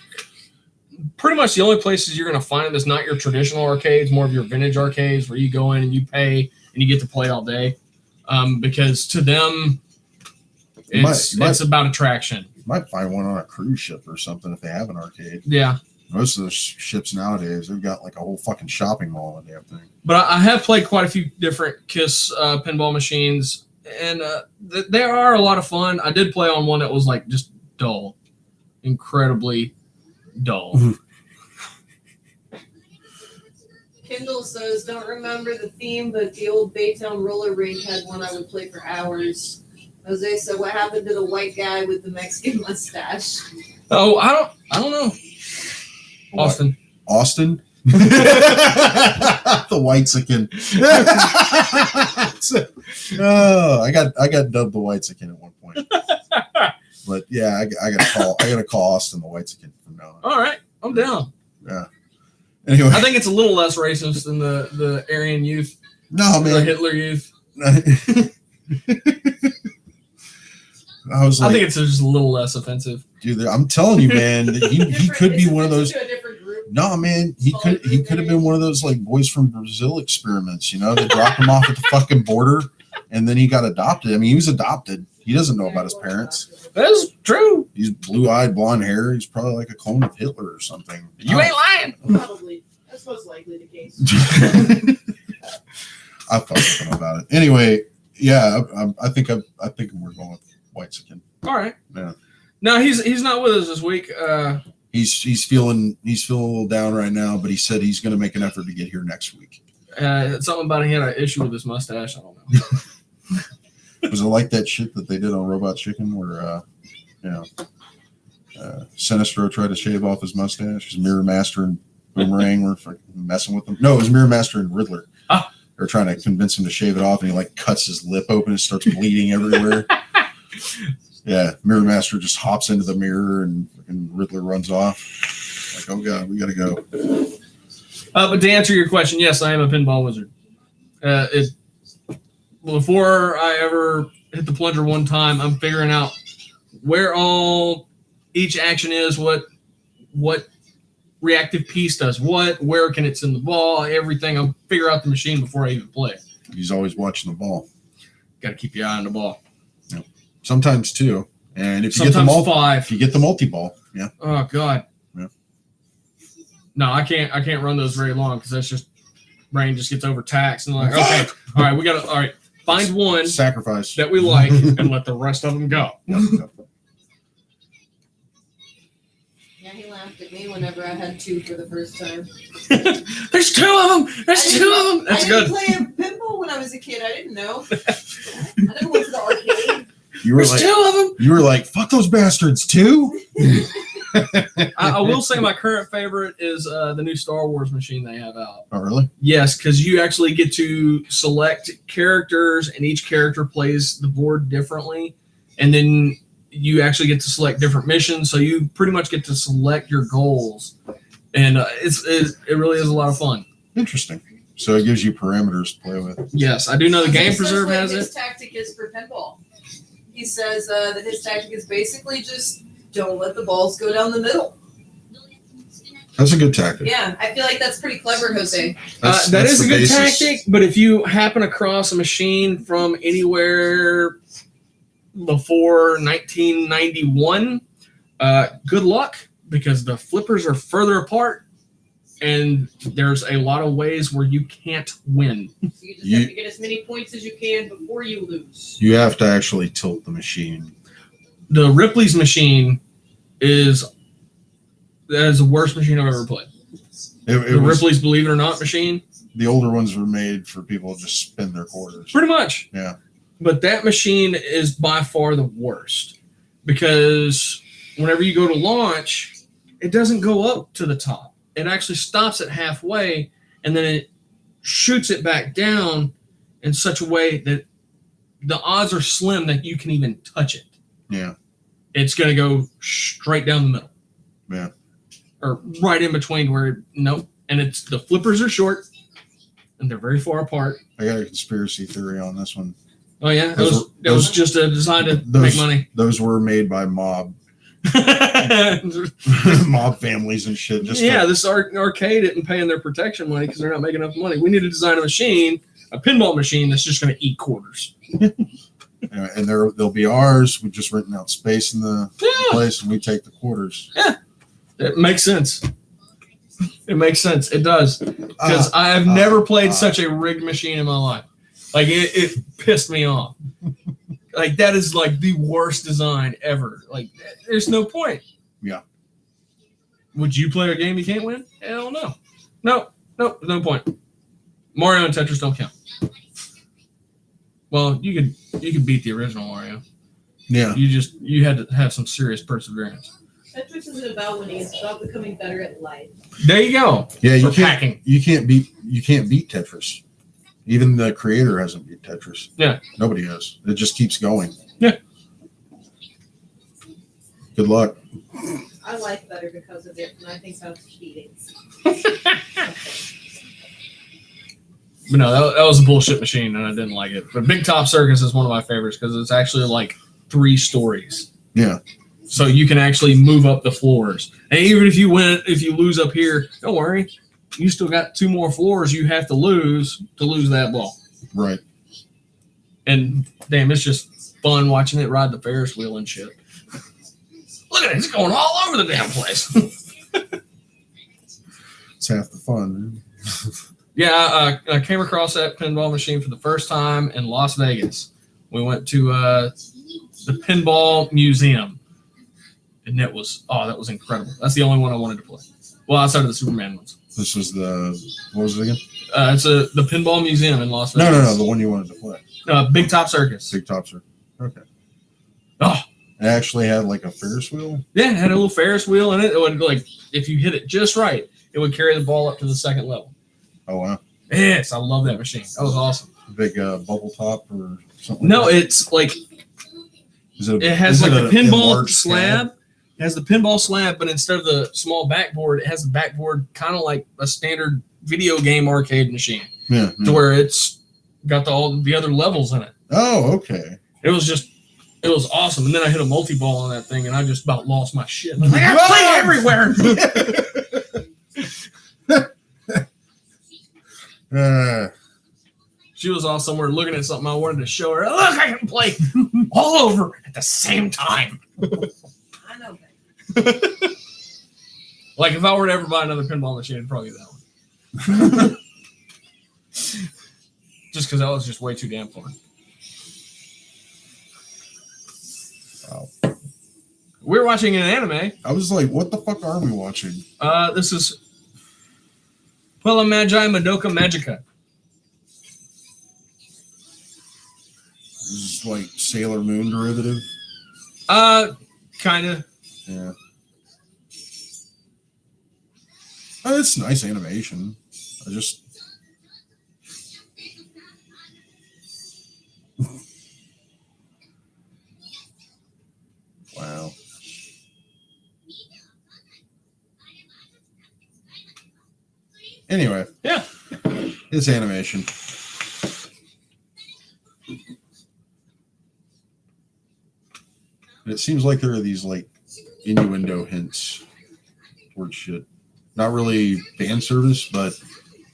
A: pretty much the only places you're gonna find it that's not your traditional arcades, more of your vintage arcades, where you go in and you pay and you get to play all day. Because to them, it's about attraction.
B: You might find one on a cruise ship or something if they have an arcade.
A: Yeah.
B: Most of the ships nowadays, they've got like a whole fucking shopping mall and damn thing.
A: But I have played quite a few different Kiss pinball machines, and they are a lot of fun. I did play on one that was like just dull, incredibly dull.
C: Kindle says, don't remember the theme, but the old Baytown roller rink had one I would play for hours. Jose said, what happened to the white guy with the Mexican mustache?
A: Oh, I don't know. Austin.
B: Austin? The Whitezican. I got dubbed the Whitezican at one point. But yeah, I gotta call Austin the Whitezican from now on.
A: All right, I'm down.
B: Yeah. Anyway,
A: I think it's a little less racist than the Aryan youth,
B: no
A: the
B: man.
A: Hitler youth.
B: I was
A: I
B: like,
A: think it's just a little less offensive.
B: dude, I'm telling you, man, that he could be one of those.
C: To a different group.
B: No, man, he could have been one of those like boys from Brazil experiments. They dropped him off at the fucking border, and then he got adopted. I mean, he was adopted. He doesn't know about his parents.
A: That's true.
B: He's blue-eyed, blonde hair. He's probably like a clone of Hitler or something.
A: You ain't lying.
C: Probably. That's most likely the case.
B: I fucked with him about it. Anyway, yeah, I think we're going with Whitezikin.
A: All right.
B: Yeah.
A: No, he's not with us this week.
B: He's feeling a little down right now, but he said he's going to make an effort to get here next week.
A: Something about he had an issue with his mustache. I don't know.
B: Was it like that shit that they did on Robot Chicken where, Sinestro tried to shave off his mustache? His Mirror Master and Boomerang were fucking messing with him. No, it was Mirror Master and Riddler.
A: Ah.
B: They're trying to convince him to shave it off, and he like cuts his lip open and starts bleeding everywhere. Yeah, Mirror Master just hops into the mirror, and Riddler runs off. Like, oh god, we gotta go.
A: But to answer your question, yes, I am a pinball wizard. Before I ever hit the plunger one time, I'm figuring out where all each action is, what reactive piece does what, where can it send the ball, everything. I'll figure out the machine before I even play.
B: He's always watching the ball.
A: Got to keep your eye on the ball.
B: Yep. Sometimes two, and if you
A: Sometimes
B: get the
A: five.
B: if you get the multi-ball, yeah.
A: Oh god.
B: Yeah.
A: No, I can't run those very long because that's just brain just gets overtaxed and like okay, all right, find one
B: Sacrifice.
A: that we like and let the rest of them go.
B: Yep.
C: Yeah, he laughed at me whenever I had two for the first time.
A: There's two of them. There's two of them. That's
C: I
A: good.
C: didn't play pinball when I was a kid. I didn't know. I never went to the arcade.
B: You were
A: There's
B: like,
A: two of them.
B: you were like, fuck those bastards too.
A: I will say my current favorite is the new Star Wars machine they have out.
B: Oh, really?
A: Yes, because you actually get to select characters, and each character plays the board differently, and then you actually get to select different missions. So you pretty much get to select your goals, and it really is a lot of fun.
B: Interesting. So it gives you parameters to play with.
A: Yes, I do know the Game
C: He says
A: Preserve
C: what
A: has
C: his
A: it.
C: tactic is for pinball. He says that his tactic is basically just don't let the balls go down the middle.
B: That's a good tactic.
C: Yeah, I feel like that's pretty clever, Jose.
A: That
B: That's
A: is
B: the
A: a good
B: basis.
A: tactic, but if you happen across a machine from anywhere before 1991, good luck, because the flippers are further apart and there's a lot of ways where you can't win.
C: So you just have to get as many points as you can before you lose.
B: You have to actually tilt the machine.
A: The Ripley's machine is the worst machine I've ever played.
B: It
A: The
B: was,
A: Ripley's Believe It or Not machine,
B: the older ones were made for people to just spin their quarters.
A: pretty much.
B: Yeah.
A: But that machine is by far the worst, because whenever you go to launch, it doesn't go up to the top. It actually stops at halfway, and then it shoots it back down in such a way that the odds are slim that you can even touch it.
B: Yeah.
A: It's going to go straight down the middle.
B: Yeah.
A: Or right in between where, nope. And it's the flippers are short, and they're very far apart.
B: I got a conspiracy theory on this one.
A: Oh, yeah?
B: Those
A: It was just designed to make money.
B: Those were made by mob families and shit. Just
A: Yeah, this arcade isn't paying their protection money because they're not making enough money. We need to design a machine, a pinball machine that's just going to eat quarters.
B: and they'll be ours. We're just renting out space in the
A: Yeah,
B: place, and we take the quarters.
A: it makes sense. It makes sense. It does. Because I have never played such a rigged machine in my life. Like, it pissed me off. Like, that is like the worst design ever. Like, there's no point.
B: Yeah.
A: Would you play a game you can't win? Hell no. No point. Mario and Tetris don't count. Well, you could beat the original Mario.
B: Yeah.
A: You had to have some serious perseverance.
C: Tetris isn't about winning; it's about becoming better at life.
A: There you go.
B: Yeah,
A: For packing.
B: you can't beat Tetris. Even the creator hasn't beat Tetris.
A: Yeah.
B: Nobody has. It just keeps going.
A: Yeah.
B: Good luck.
C: I like better because of it, and I think that's cheating.
A: But no, that was a bullshit machine, and I didn't like it. But Big Top Circus is one of my favorites because it's actually like 3 stories.
B: Yeah.
A: So you can actually move up the floors. And even if you lose up here, don't worry. You still got 2 more floors you have to lose that ball.
B: Right.
A: And damn, it's just fun watching it ride the Ferris wheel and shit. Look at it, it's going all over the damn place.
B: It's half the fun, man.
A: Yeah, I came across that pinball machine for the first time in Las Vegas. We went to the Pinball Museum, and that was incredible. That's the only one I wanted to play. Well, outside of the Superman ones.
B: This was what was it again?
A: It's the Pinball Museum in Las Vegas.
B: No, the one you wanted to play.
A: Big Top Circus.
B: Big Top Circus. Okay.
A: Oh,
B: it actually had like a Ferris wheel.
A: Yeah, it had a little Ferris wheel in it. It would, like, if you hit it just right, it would carry the ball up to the second level.
B: Oh wow.
A: Yes, I love that machine. That was awesome.
B: Big bubble top or something.
A: No,
B: like
A: it's like it has
B: is
A: like
B: it
A: a pinball
B: enlarged
A: slab.
B: tab?
A: It has the pinball slab, but instead of the small backboard, it has the backboard kind of like a standard video game arcade machine,
B: Yeah.
A: to where it's got all the other levels in it.
B: Oh, okay.
A: It was awesome. And then I hit a multi-ball on that thing, and I just about lost my shit. I was like, I play everywhere. She was off somewhere looking at something. I wanted to show her. Look, I can play all over at the same time.
C: I know that.
A: Like, if I were to ever buy another pinball machine, it'd probably be that one. Just because that was just way too damn fun.
B: Wow.
A: We're watching an anime.
B: I was like, what the fuck are we watching?
A: This is Puella Magi Madoka Magica.
B: This is like Sailor Moon derivative.
A: Kind of.
B: Yeah. Oh, it's nice animation. I just. Wow. Anyway.
A: Yeah.
B: It's animation. And it seems like there are these like innuendo hints towards shit. Not really fan service, but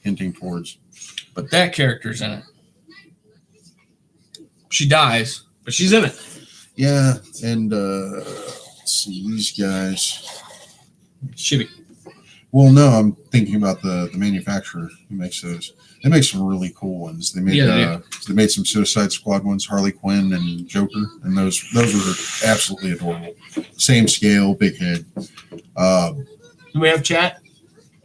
B: hinting towards.
A: But that character's in it. She dies, but she's in it.
B: Yeah, and let's see these guys.
A: Shitty.
B: Well, no, I'm thinking about the manufacturer who makes those. They make some really cool ones. They made they made some Suicide Squad ones, Harley Quinn and Joker, and those were absolutely adorable. Same scale, big head.
A: Do we have chat?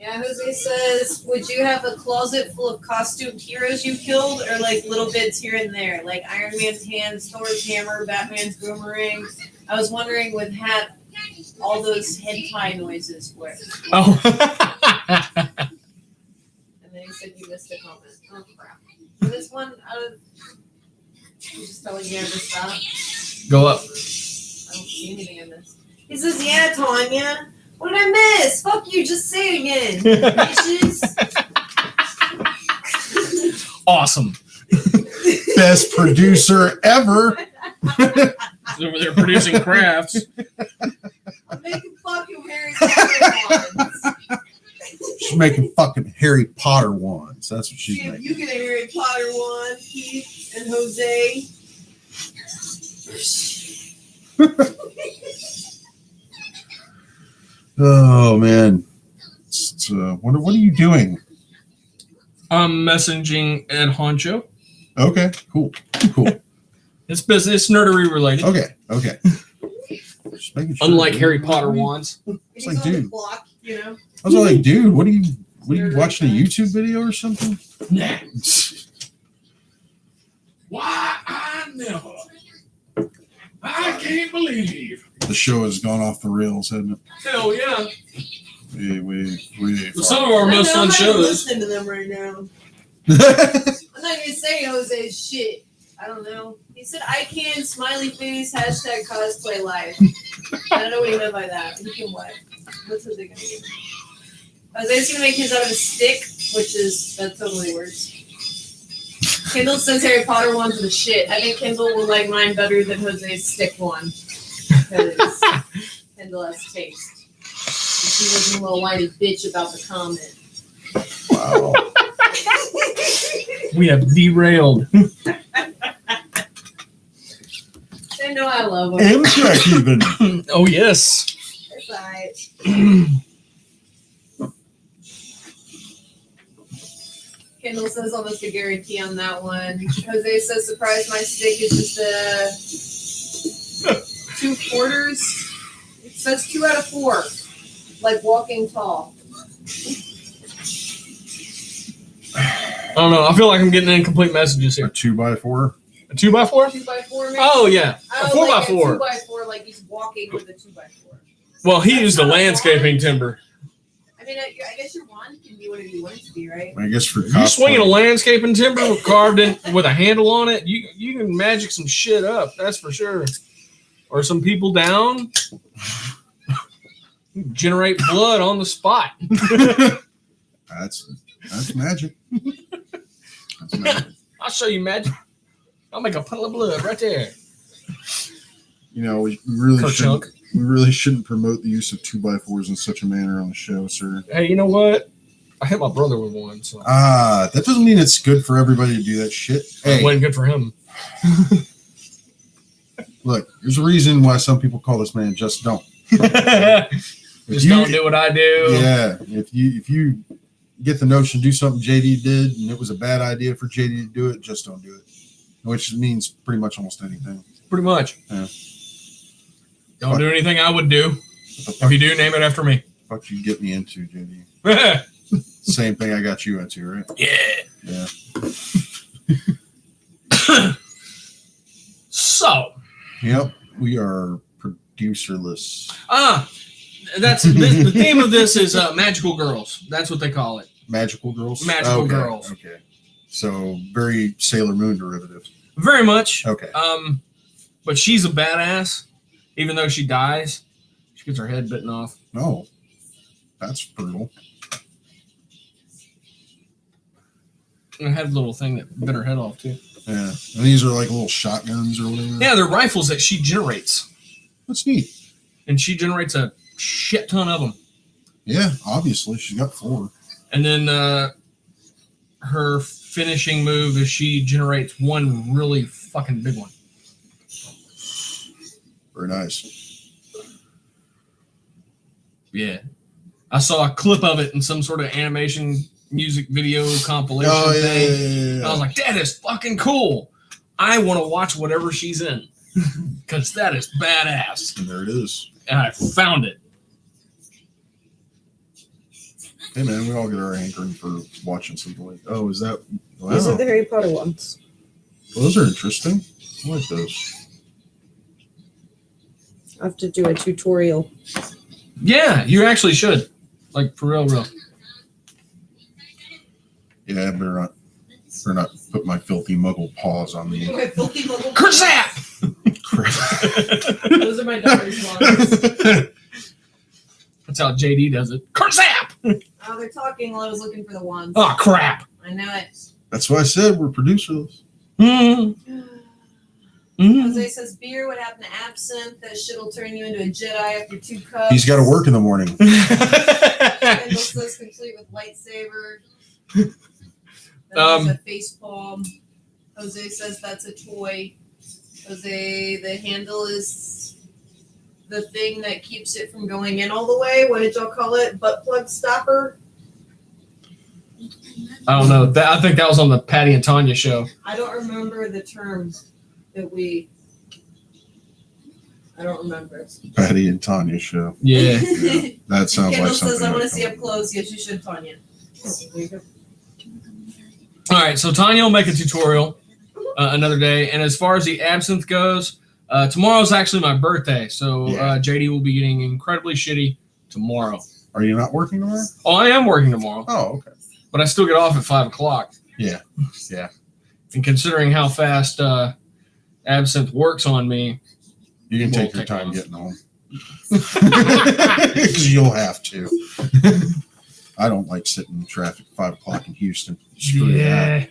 C: Yeah, Jose says, would you have a closet full of costumed heroes you killed, or like little bits here and there, like Iron Man's hands, Thor's hammer, Batman's boomerang? I was wondering with hat, all those hentai noises were.
A: Oh.
C: And then he said you missed a comment. Oh crap! So this one, I'm just telling you to stop.
A: Go up.
C: I don't see anything I missed. He says, "Yeah, Tanya. What did I miss? Fuck you! Just say it again, bitches."
A: Awesome.
B: Best producer ever.
A: Over there producing crafts.
C: I'm making fucking Harry Potter ones.
B: She's making fucking Harry Potter wands. That's what she's
C: See if
B: making.
C: you get a Harry Potter one, Keith and Jose.
B: Oh man, what are you doing?
A: I'm messaging Ed Honcho.
B: Okay, cool.
A: It's business nerdery related.
B: Okay. Just making sure.
A: Unlike Harry Potter wands.
C: He's
B: like,
C: on the
B: dude.
C: block, you know.
B: I was like, dude, what are you watching a YouTube video or something?
A: Nah. Why I never. I can't believe.
B: The show has gone off the rails, hasn't it?
A: Hell yeah. Some of our most fun
C: I'm
A: shows.
C: listening to them right now. I'm not gonna say Jose's shit. I don't know. He said I can smiley face hashtag cosplay live. I don't know what he meant by that. He can what? What's his gonna do? Jose's gonna make his out of a stick, that totally works. Kendall says Harry Potter one's the shit. I think Kendall will like mine better than Jose's stick one. Because Kendall has taste. And she wasn't a little whiny bitch about the comment.
B: Wow.
A: We have derailed.
C: I know I love them.
B: Amtrak even.
A: Oh yes.
C: It's all right. Kendall says almost a guarantee on that one. Jose says surprise my stick is just 2 quarters. It says 2 out of 4. Like walking tall.
A: I don't know. I feel like I'm getting incomplete messages
B: A
A: here.
B: 2x4.
A: A 2x4?
C: 2x4 maybe?
A: Oh yeah, a
C: Oh, like
A: 4x4.
C: A 2x4 like he's walking with a 2x4.
A: Well, he
C: That's
A: used a
C: not a
A: landscaping
C: wand.
A: timber.
C: I mean, I guess your wand can be whatever you want it to be, right?
B: I guess for
A: You swinging a
B: cosplay.
A: landscaping timber carved in with a handle on it, you can magic some shit up. That's for sure. Or some people down. Generate blood on the spot.
B: That's magic. That's magic.
A: I'll show you magic. I'll make a puddle of blood right there.
B: You know, we really
A: Ka-chunk.
B: shouldn't promote the use of 2x4s in such a manner on the show, sir.
A: Hey, you know what? I hit my brother with one, so
B: That doesn't mean it's good for everybody to do that shit.
A: it
B: Hey,
A: wasn't good for him.
B: look, there's a reason why some people call this man just don't.
A: Just don't do what I do.
B: Yeah, if you get the notion do something JD did and it was a bad idea for JD to do it, just don't do it. Which means pretty much almost anything.
A: Pretty much.
B: Yeah.
A: Don't do anything I would do.
B: What the
A: If
B: fuck,
A: you do, name it after me.
B: fuck you get me into, JD?
A: Yeah.
B: Same thing I got you into, right? Yeah.
A: So,
B: Yep. We are producerless.
A: that's the theme of this is magical girls. That's what they call it.
B: Magical girls?
A: Magical
B: Okay,
A: girls.
B: Okay. So very Sailor Moon derivative.
A: Very much.
B: Okay.
A: But she's a badass. Even though she dies, she gets her head bitten off.
B: No. That's brutal.
A: And it had a little thing that bit her head off too.
B: Yeah. And these are like little shotguns or whatever.
A: Yeah, they're rifles that she generates,
B: That's neat.
A: and she generates a shit ton of them.
B: Yeah, obviously. She's got 4.
A: And then her finishing move is she generates one really fucking big one.
B: Very nice.
A: Yeah. I saw a clip of it in some sort of animation music video compilation
B: Oh, yeah,
A: thing.
B: yeah, yeah, yeah.
A: I was like, that is fucking cool. I want to watch whatever she's in because that is badass.
B: And there it is.
A: And I found it.
B: Hey, man, we all get our hankering for watching something like Oh, is that? Wow.
D: These are the Harry Potter ones.
B: Those are interesting. I like those.
D: I have to do a tutorial.
A: Yeah, you actually should. Like, for real.
B: Yeah, I better not put my filthy muggle paws on the
C: My filthy little-
A: Kerzap!
B: crap.
C: Those are my daughter's ones.
A: That's how JD does it. Kerzap!
C: Oh, they're talking while I was looking for the wands.
A: Oh, crap.
C: I know it.
B: That's why I said we're producers.
A: Mm. Mm.
C: Jose says beer. What happened to absinthe? That shit'll turn you into a Jedi after 2 cups.
B: He's got to work in the morning.
C: Kendall says complete with lightsaber. Then there's a face palm. Jose says that's a toy. Jose, the handle is the thing that keeps it from going in all the way. What did y'all call it? Butt plug stopper?
A: I don't know. I think that was on the Patty and Tanya show.
C: I don't remember the term that we. I don't remember.
B: Patty and Tanya show.
A: Yeah.
B: That sounds
C: Kendall
B: like something.
C: says I want to
B: I'd
C: see
B: come
C: up close. Yes, you should, Tanya. There you go.
A: All right, so Tanya will make a tutorial another day. And as far as the absinthe goes, tomorrow's actually my birthday. So
B: Yeah.
A: JD will be getting incredibly shitty tomorrow.
B: Are you not working tomorrow?
A: Oh, I am working tomorrow,
B: Oh, okay.
A: but I still get off at 5 o'clock.
B: Yeah. Yeah.
A: And considering how fast absinthe works on me,
B: You can
A: Won't
B: take your
A: take
B: time
A: long.
B: getting home. Because you'll have to. I don't like sitting in traffic at 5 o'clock in Houston. Screw that.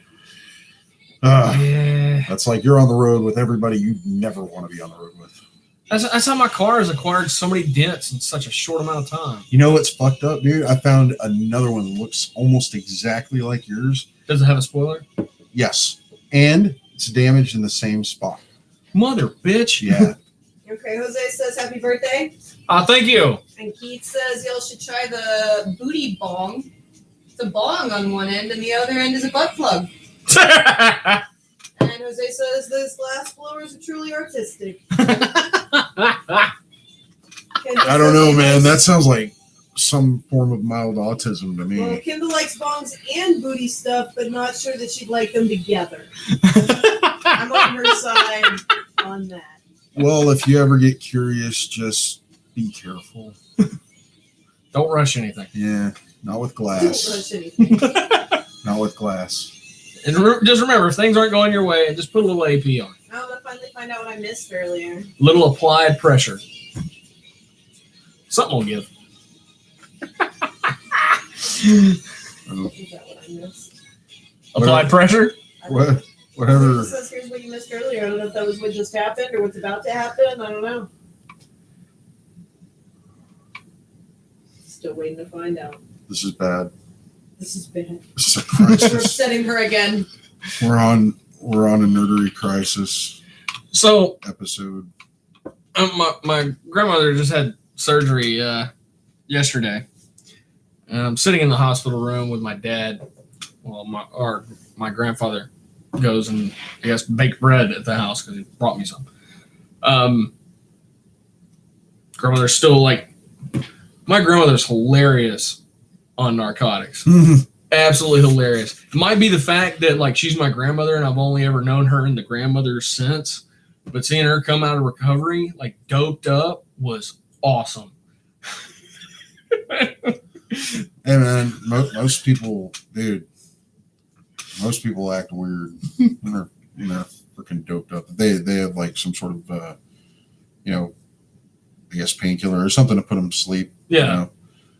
A: yeah.
B: That's like you're on the road with everybody you never want to be on the road with.
A: That's how my car has acquired so many dents in such a short amount of time.
B: You know what's fucked up, dude? I found another one that looks almost exactly like yours.
A: Does it have a spoiler?
B: Yes. And it's damaged in the same spot.
A: Mother bitch.
B: Yeah.
C: Okay, Jose says happy birthday.
A: Thank you.
C: And Keith says y'all should try the booty bong. It's a bong on one end, and the other end is a butt plug. And Jose says this glass blowers are truly artistic.
B: I don't know, man. That sounds like some form of mild autism to
C: Well,
B: me.
C: Kendall likes bongs and booty stuff, but not sure that she'd like them together. I'm on her side on that.
B: Well, if you ever get curious, just be careful.
A: Don't rush anything.
B: Yeah, not with
C: Don't
B: glass.
C: rush anything.
B: Not with glass.
A: And just remember, if things aren't going your way, just put a little AP on.
C: I'm gonna finally find out what I missed earlier.
A: Little applied pressure. Something will give.
C: Is that what I missed?
A: Applied pressure?
B: What? Whatever.
C: It says here's what you missed earlier. I don't know if that was what just happened or what's about to happen. I don't know. Still waiting to find out.
B: This is bad.
C: This is bad.
B: This is a
C: We're
B: crisis.
C: upsetting her again.
B: We're on a nerdery crisis
A: So,
B: episode.
A: my grandmother just had surgery yesterday. And I'm sitting in the hospital room with my dad. Well, my grandfather goes and I guess bake bread at the house because he brought me some. Grandmother's still my grandmother's hilarious on narcotics. Absolutely hilarious. It might be the fact that she's my grandmother and I've only ever known her in the grandmother sense, but seeing her come out of recovery doped up was awesome.
B: Hey man, most people, dude. Most people act weird when they're freaking doped up. They have some sort of I guess painkiller or something to put them to sleep.
A: Yeah.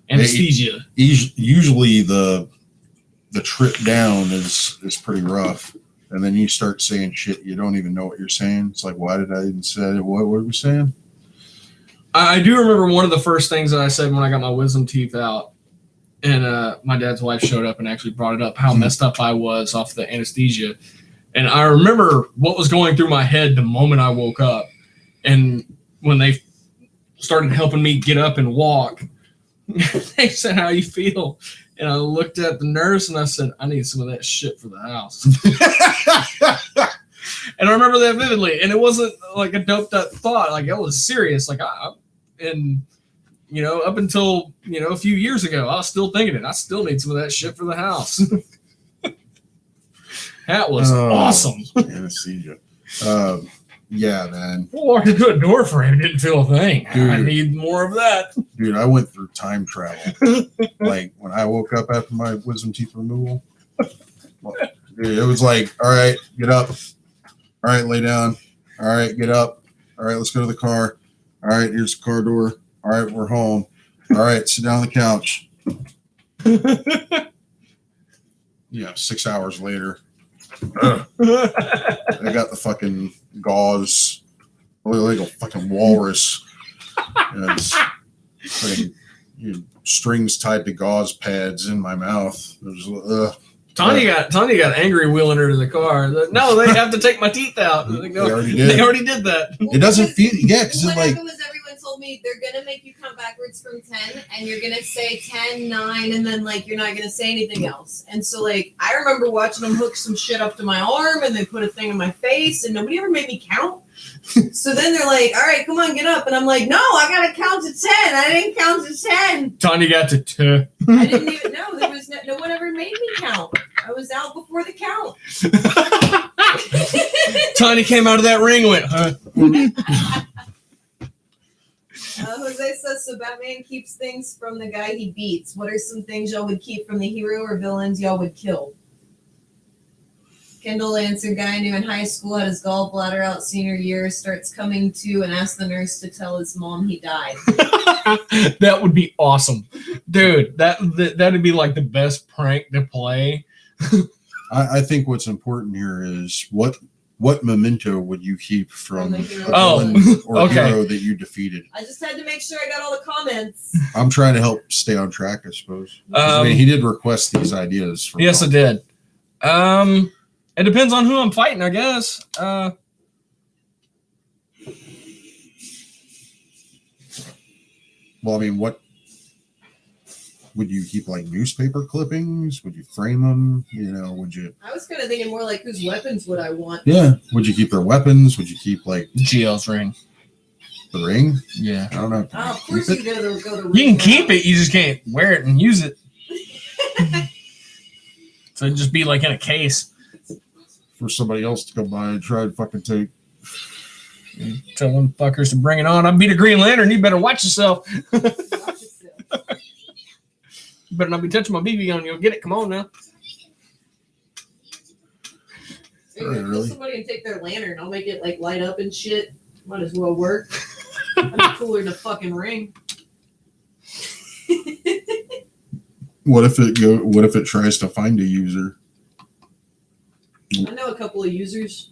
A: Anesthesia.
B: Usually the trip down is pretty rough, and then you start saying shit you don't even know what you're saying. It's like, why did I even say it? What were we saying?
A: I do remember one of the first things that I said when I got my wisdom teeth out, and my dad's wife showed up and actually brought it up, how messed up I was off the anesthesia. And I remember what was going through my head the moment I woke up. And when they started helping me get up and walk, they said, "How you feel?" And I looked at the nurse and I said, "I need some of that shit for the house." And I remember that vividly. And it wasn't a doped up thought. It was serious. Up until, a few years ago, I was still thinking it. I still need some of that shit for the house. That was awesome.
B: Anesthesia. Yeah, man.
A: I walked into a door frame, didn't feel a thing.
B: Dude.
A: I need more of that.
B: Dude, I went through time travel. When I woke up after my wisdom teeth removal, dude, it was all right, get up. All right, lay down. All right, get up. All right, let's go to the car. All right, here's the car door. All right, we're home. All right, sit down on the couch. 6 hours later, I got the fucking gauze, like a fucking walrus. And it's fucking, strings tied to gauze pads in my mouth. It was,
A: Tanya got angry wheeling her to the car. No, they have to take my teeth out.
B: They already did.
A: They already did that.
B: It doesn't feel, because
C: What
B: it's
C: happened was everyone told me they're gonna make you count backwards from 10, and you're gonna say 10, 9, and then you're not gonna say anything else. And so I remember watching them hook some shit up to my arm, and they put a thing in my face, and nobody ever made me count. So then they're like, "All right, come on, get up," and I'm like, "No, I gotta count to 10. I didn't count to 10.
A: Tanya got to 2.
C: I didn't even know there was no one ever made me count. I was out before the count."
A: Tanya came out of that ring and went, huh?
C: Jose says, so Batman keeps things from the guy he beats. What are some things y'all would keep from the hero or villains y'all would kill? Kendall answered, guy I knew in high school had his gallbladder out senior year, starts coming to and asks the nurse to tell his mom he died.
A: That would be awesome. Dude, that'd be the best prank to play.
B: I think what's important here is what memento would you keep from
C: From the
B: a
C: hero.
B: villain or
A: okay.
B: hero that you defeated?
C: I just had to make sure I got all the comments.
B: I'm trying to help stay on track, I suppose. He did request these ideas. From
A: Yes, I did. It depends on who I'm fighting, I guess.
B: Well, I mean, what would you keep, like newspaper clippings? Would you frame them? You know, would you?
C: I was kind of thinking more like, whose weapons would I want?
B: Yeah. Would you keep their weapons? Would you keep like
A: GL's ring.
B: the ring?
A: Yeah.
B: I don't know.
C: Oh, of course you go to.
A: You can keep it, you just can't wear it and use it. So it'd just be like in a case.
B: For somebody else to come by and try to fucking take.
A: You tell them fuckers to bring it on. I beat a Green Lantern. You better watch yourself.
C: Watch yourself.
A: You better not be touching my BB gun. You'll get it. Come on now.
C: You're gonna kill
B: Really?
C: somebody and take their lantern. I'll make it like light up and shit. Might as well work. That'd be cooler than a fucking ring.
B: What if it tries to find a user?
C: I know a couple of users.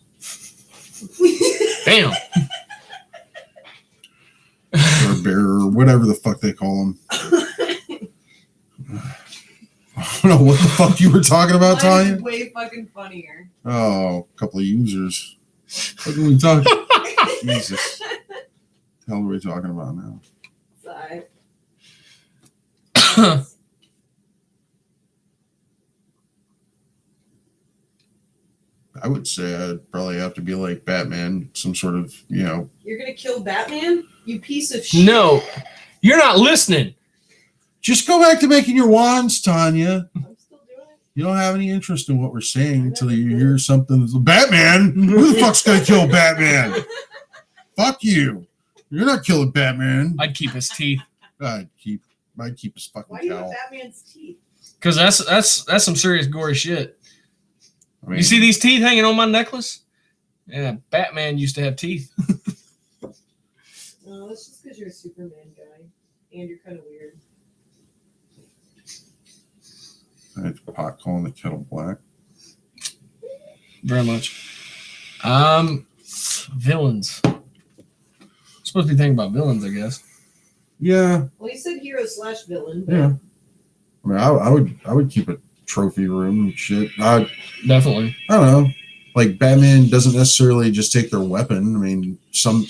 A: Damn.
B: Or a bearer, or whatever the fuck they call them. I don't know what the fuck you were talking about,
C: Mine is
B: Tanya.
C: way fucking funnier.
B: Oh, a couple of users. What are we talking? Jesus. What the hell are we talking about now?
C: Sorry.
B: I would say I'd probably have to be like Batman, some sort of, you know.
C: You're gonna kill Batman? You piece of shit.
A: No, you're not listening.
B: Just go back to making your wands, Tanya.
C: I'm still doing it.
B: You don't have any interest in what we're saying until you hear something. Batman? Who the fuck's gonna kill Batman? Fuck you. You're not killing Batman.
A: I'd keep his teeth
B: I'd keep his fucking
C: Why do you have
B: cowl.
C: Batman's teeth?
A: because that's some serious gory shit.
B: I mean,
A: You see these teeth hanging on my necklace? Yeah, Batman used to have teeth.
C: No, that's just because you're a Superman guy. And you're kind of weird.
B: it's pot calling the kettle black.
A: Very much. Villains. Supposed to be thinking about villains, I guess.
B: Yeah,
C: Well, you said hero/villain. But
B: yeah. I mean, I would keep a trophy room and shit.
A: Definitely.
B: I don't know. Like Batman doesn't necessarily just take their weapon. I mean, some.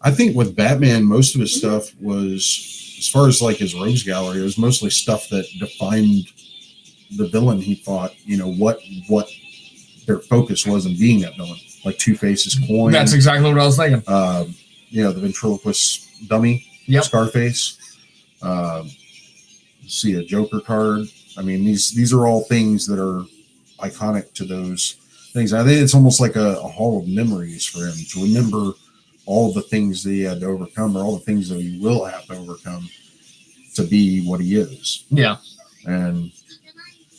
B: I think with Batman, most of his stuff was, as far as like his rogues gallery, it was mostly stuff that defined the villain he fought. You know what their focus was in being that villain, like Two-Face's coin.
A: That's exactly what I was thinking.
B: You know, the ventriloquist dummy,
A: Yep.
B: Scarface. See a Joker card. I mean, these are all things that are iconic to those things. I think it's almost like a hall of memories for him to remember all the things that he had to overcome, or all the things that he will have to overcome to be what he is.
A: Yeah.
B: And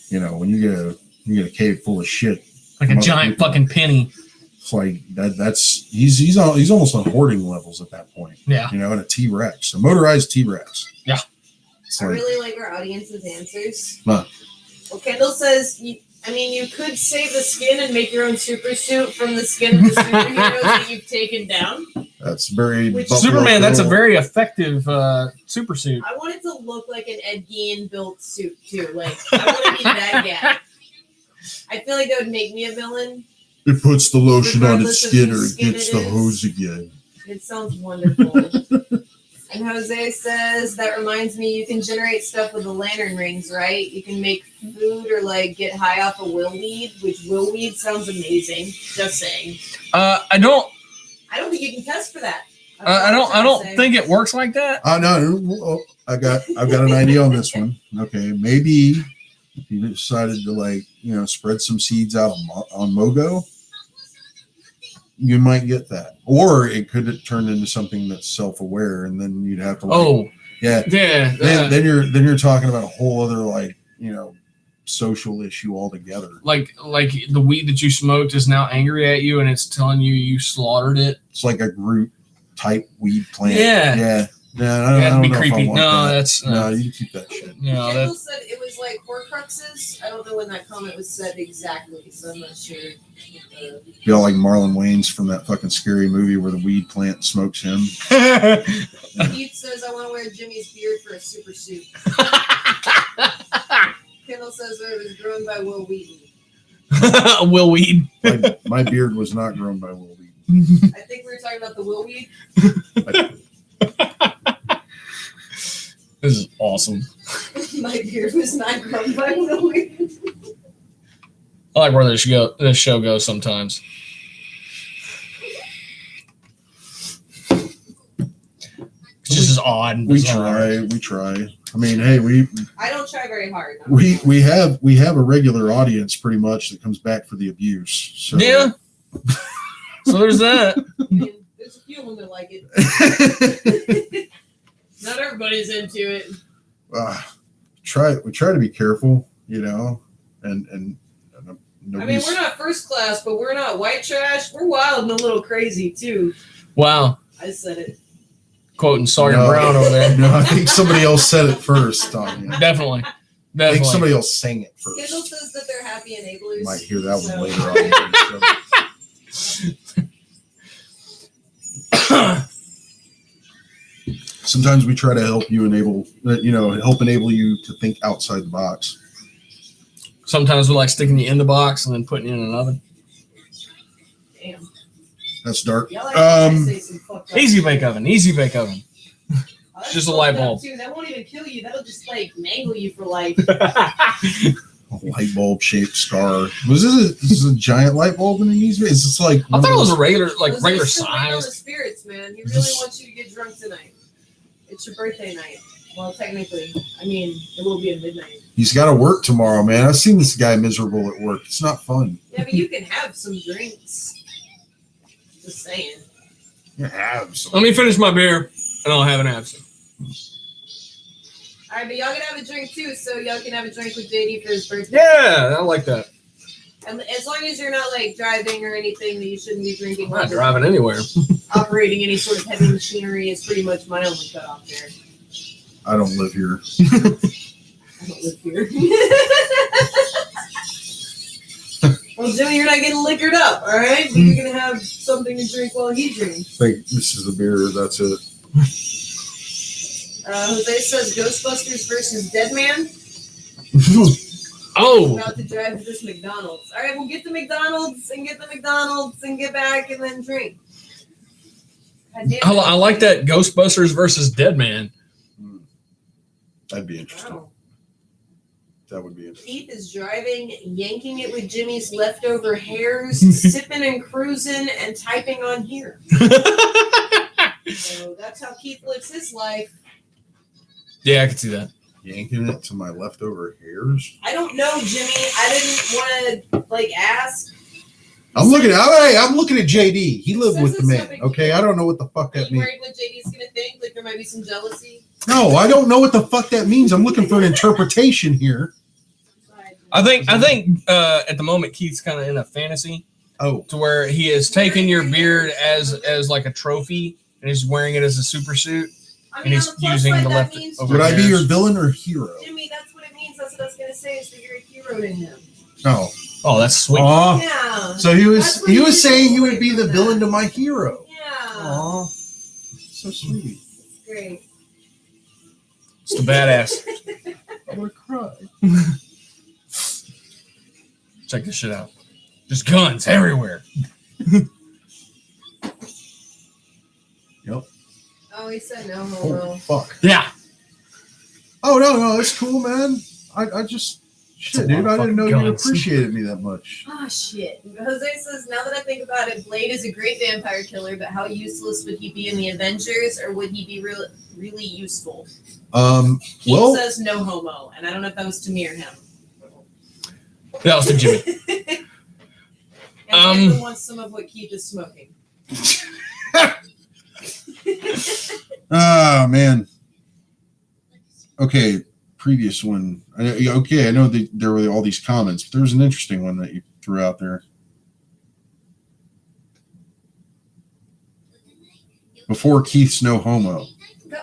B: you know, when you get a cave full of shit,
A: Like a giant fucking penny.
B: it's like that's he's almost on hoarding levels at that point.
A: Yeah.
B: You know, and a T-Rex, a motorized T-Rex.
A: Yeah.
B: It's
C: I
B: like,
C: really like our audience's answers.
B: Huh.
C: Well, Kendall says, you could save the skin and make your own super suit from the skin of the superheroes that you've taken down.
B: that's very
C: Which-
B: Buffalo
A: Superman, that's a
B: Bill.
A: very effective super suit.
C: I want it to look like an Ed Gein built suit, too. Like, I want to be that guy. I feel like that would make me a villain.
B: It puts the lotion on its
C: Regardless of
B: skin, or
C: whose
B: it
C: skin
B: gets
C: it
B: the
C: is.
B: hose again.
C: It sounds wonderful. And Jose says, that reminds me, you can generate stuff with the lantern rings, right? You can make food or like get high off of will weed, which will weed sounds amazing. Just saying.
A: I don't
C: think you can test for that.
A: I don't think it works like that.
B: No, I've got an idea on this one. Okay, maybe if you decided to, like, you know, spread some seeds out on Mogo, you might get that. Or it could turn into something that's self-aware, and then you'd have to, like,
A: Oh,
B: yeah.
A: yeah.
B: Then you're talking about a whole other, like, you know, social issue altogether.
A: Like the weed that you smoked is now angry at you and it's telling you slaughtered it.
B: It's like a Groot type weed plant.
A: Yeah.
B: Yeah. No, I
A: That'd
B: don't
A: be
B: know if I
A: creepy.
B: want
A: No,
B: that.
A: that's
B: No, you can keep that shit.
A: no,
C: Kendall
A: that
C: said it was like Horcruxes. I don't know when that comment was said exactly, so I'm not sure.
B: You know, like Marlon Wayans from that fucking scary movie where the weed plant smokes him.
C: Keith says, I want to wear Jimmy's beard for a super suit. Kendall says that it was grown by Will Wheaton.
A: Will weed.
B: My beard was not grown by Will Wheaton.
C: I think we were talking about the Will Weed.
A: This is awesome.
C: My beard was not grown by the wind.
A: I like where this show goes sometimes. It's just as odd. And
B: We
A: bizarre.
B: try. I mean, hey, we
C: I don't try very hard.
B: have a regular audience pretty much that comes back for the abuse. So.
A: Yeah. So there's that.
C: I mean, there's a few of them that like it. Not everybody's into it.
B: We try to be careful, and
C: I mean,
B: nobody's.
C: we're not first class, but we're not white trash. We're wild and a little crazy too.
A: Wow.
C: I said it.
A: Quoting Sawyer
B: No.
A: Brown over there.
B: No, I think somebody else said it first, Tanya.
A: Definitely.
B: I think
A: Definitely.
B: somebody else sang it
C: Kendall
B: first.
C: says that they're happy enablers.
B: You might hear that one
C: so-
B: later on. Sometimes we try to help you help enable you to think outside the box.
A: Sometimes we like sticking you in the box and then putting you in an oven.
C: Damn.
B: That's dark.
C: Y'all like to say some fucked up
A: Easy
C: shit.
A: bake oven. Easy bake oven.
C: Oh, that's
A: just a
C: fucked
A: light
C: up,
A: bulb.
C: Too. That won't even kill you. That'll just mangle you for life.
B: A light bulb shaped scar. This is a giant light bulb in the easement? Is this like
A: I thought it was a regular
C: Those
A: regular
C: are still waiting on the
A: size.
C: spirits, man. He really wants you to get drunk tonight. It's your birthday night. Well, technically, I mean, it will be at midnight.
B: He's got to work tomorrow, man. I've seen this guy miserable at work. It's not fun.
C: Yeah, but you can have some drinks. Just saying.
B: You have some.
A: Let me finish my beer and I'll have an absinthe.
C: All right, but y'all can have a drink too, so y'all can have a drink with JD for his birthday.
A: Yeah, I like that.
C: And as long as you're not driving or anything that you shouldn't be drinking,
A: I'm not
C: while
A: driving anywhere.
C: operating any sort of heavy machinery is pretty much my only cutoff there.
B: I don't live here.
C: I don't live here. Well, Jimmy, you're not getting liquored up, all right? You're gonna have something to drink while he drinks.
B: I think this is the beer. That's it.
C: Jose says Ghostbusters versus Deadman.
A: Oh,
C: About to drive to this McDonald's. All right, we'll get the McDonald's and get back and then drink. God damn it.
A: I like that Ghostbusters versus Deadman.
B: That'd be interesting.
C: Wow.
B: That would be interesting.
C: Keith is driving, yanking it with Jimmy's leftover hairs, sipping and cruising, and typing on here. So that's how Keith lives his life.
A: Yeah, I can see that.
B: Yanking it to my leftover hairs.
C: I don't know, Jimmy. I didn't want to ask.
B: I'm looking at JD. He lived
C: Says
B: with the
C: it's
B: man.
C: no big
B: Okay,
C: deal.
B: I don't know what the fuck
C: Are
B: that
C: you
B: means.
C: worried what JD's gonna think? Like there might be some jealousy.
B: No, I don't know what the fuck that means. I'm looking for an interpretation here.
A: I think at the moment Keith's kind of in a fantasy
B: Oh,
A: to where he is taking your beard as like a trophy and he's wearing it as a super suit.
C: I
A: And he's
C: on the plus
A: using
C: side,
A: the
C: that
A: left
C: means,
A: over
B: would I be
A: hairs.
B: your villain or hero?
C: Jimmy, that's what it means. That's what I was gonna say. Is that you're a hero to him.
B: No.
A: Oh, that's sweet.
B: Aw.
C: Yeah.
B: So he was
C: That's what
B: he
C: he
B: was
C: is
B: saying he would
C: away
B: be
C: from
B: the
C: that.
B: villain to my hero.
C: Yeah.
B: Aw. So sweet.
C: Great.
A: It's the badass.
B: I'm gonna cry.
A: Check this shit out. There's guns everywhere.
B: Yep.
C: Oh, he said no
B: Holy
C: homo.
B: fuck.
A: Yeah.
B: Oh no, it's cool, man. I just
A: It's a
B: shit,
A: lot
B: dude.
A: of
B: I didn't know
A: fucking
B: you
A: guns.
B: appreciated me that much.
C: Oh shit. Jose says, now that I think about it, Blade is a great vampire killer, but how useless would he be in the Avengers, or would he be really useful? He
B: Well,
C: says no homo, and I don't know if that was to me or him.
A: That was to Jimmy.
C: And Kendall wants some of what Keith is smoking.
B: ah man. Okay, previous one. Okay, I know that there were all these comments, but there was an interesting one that you threw out there. Before Keith's no homo.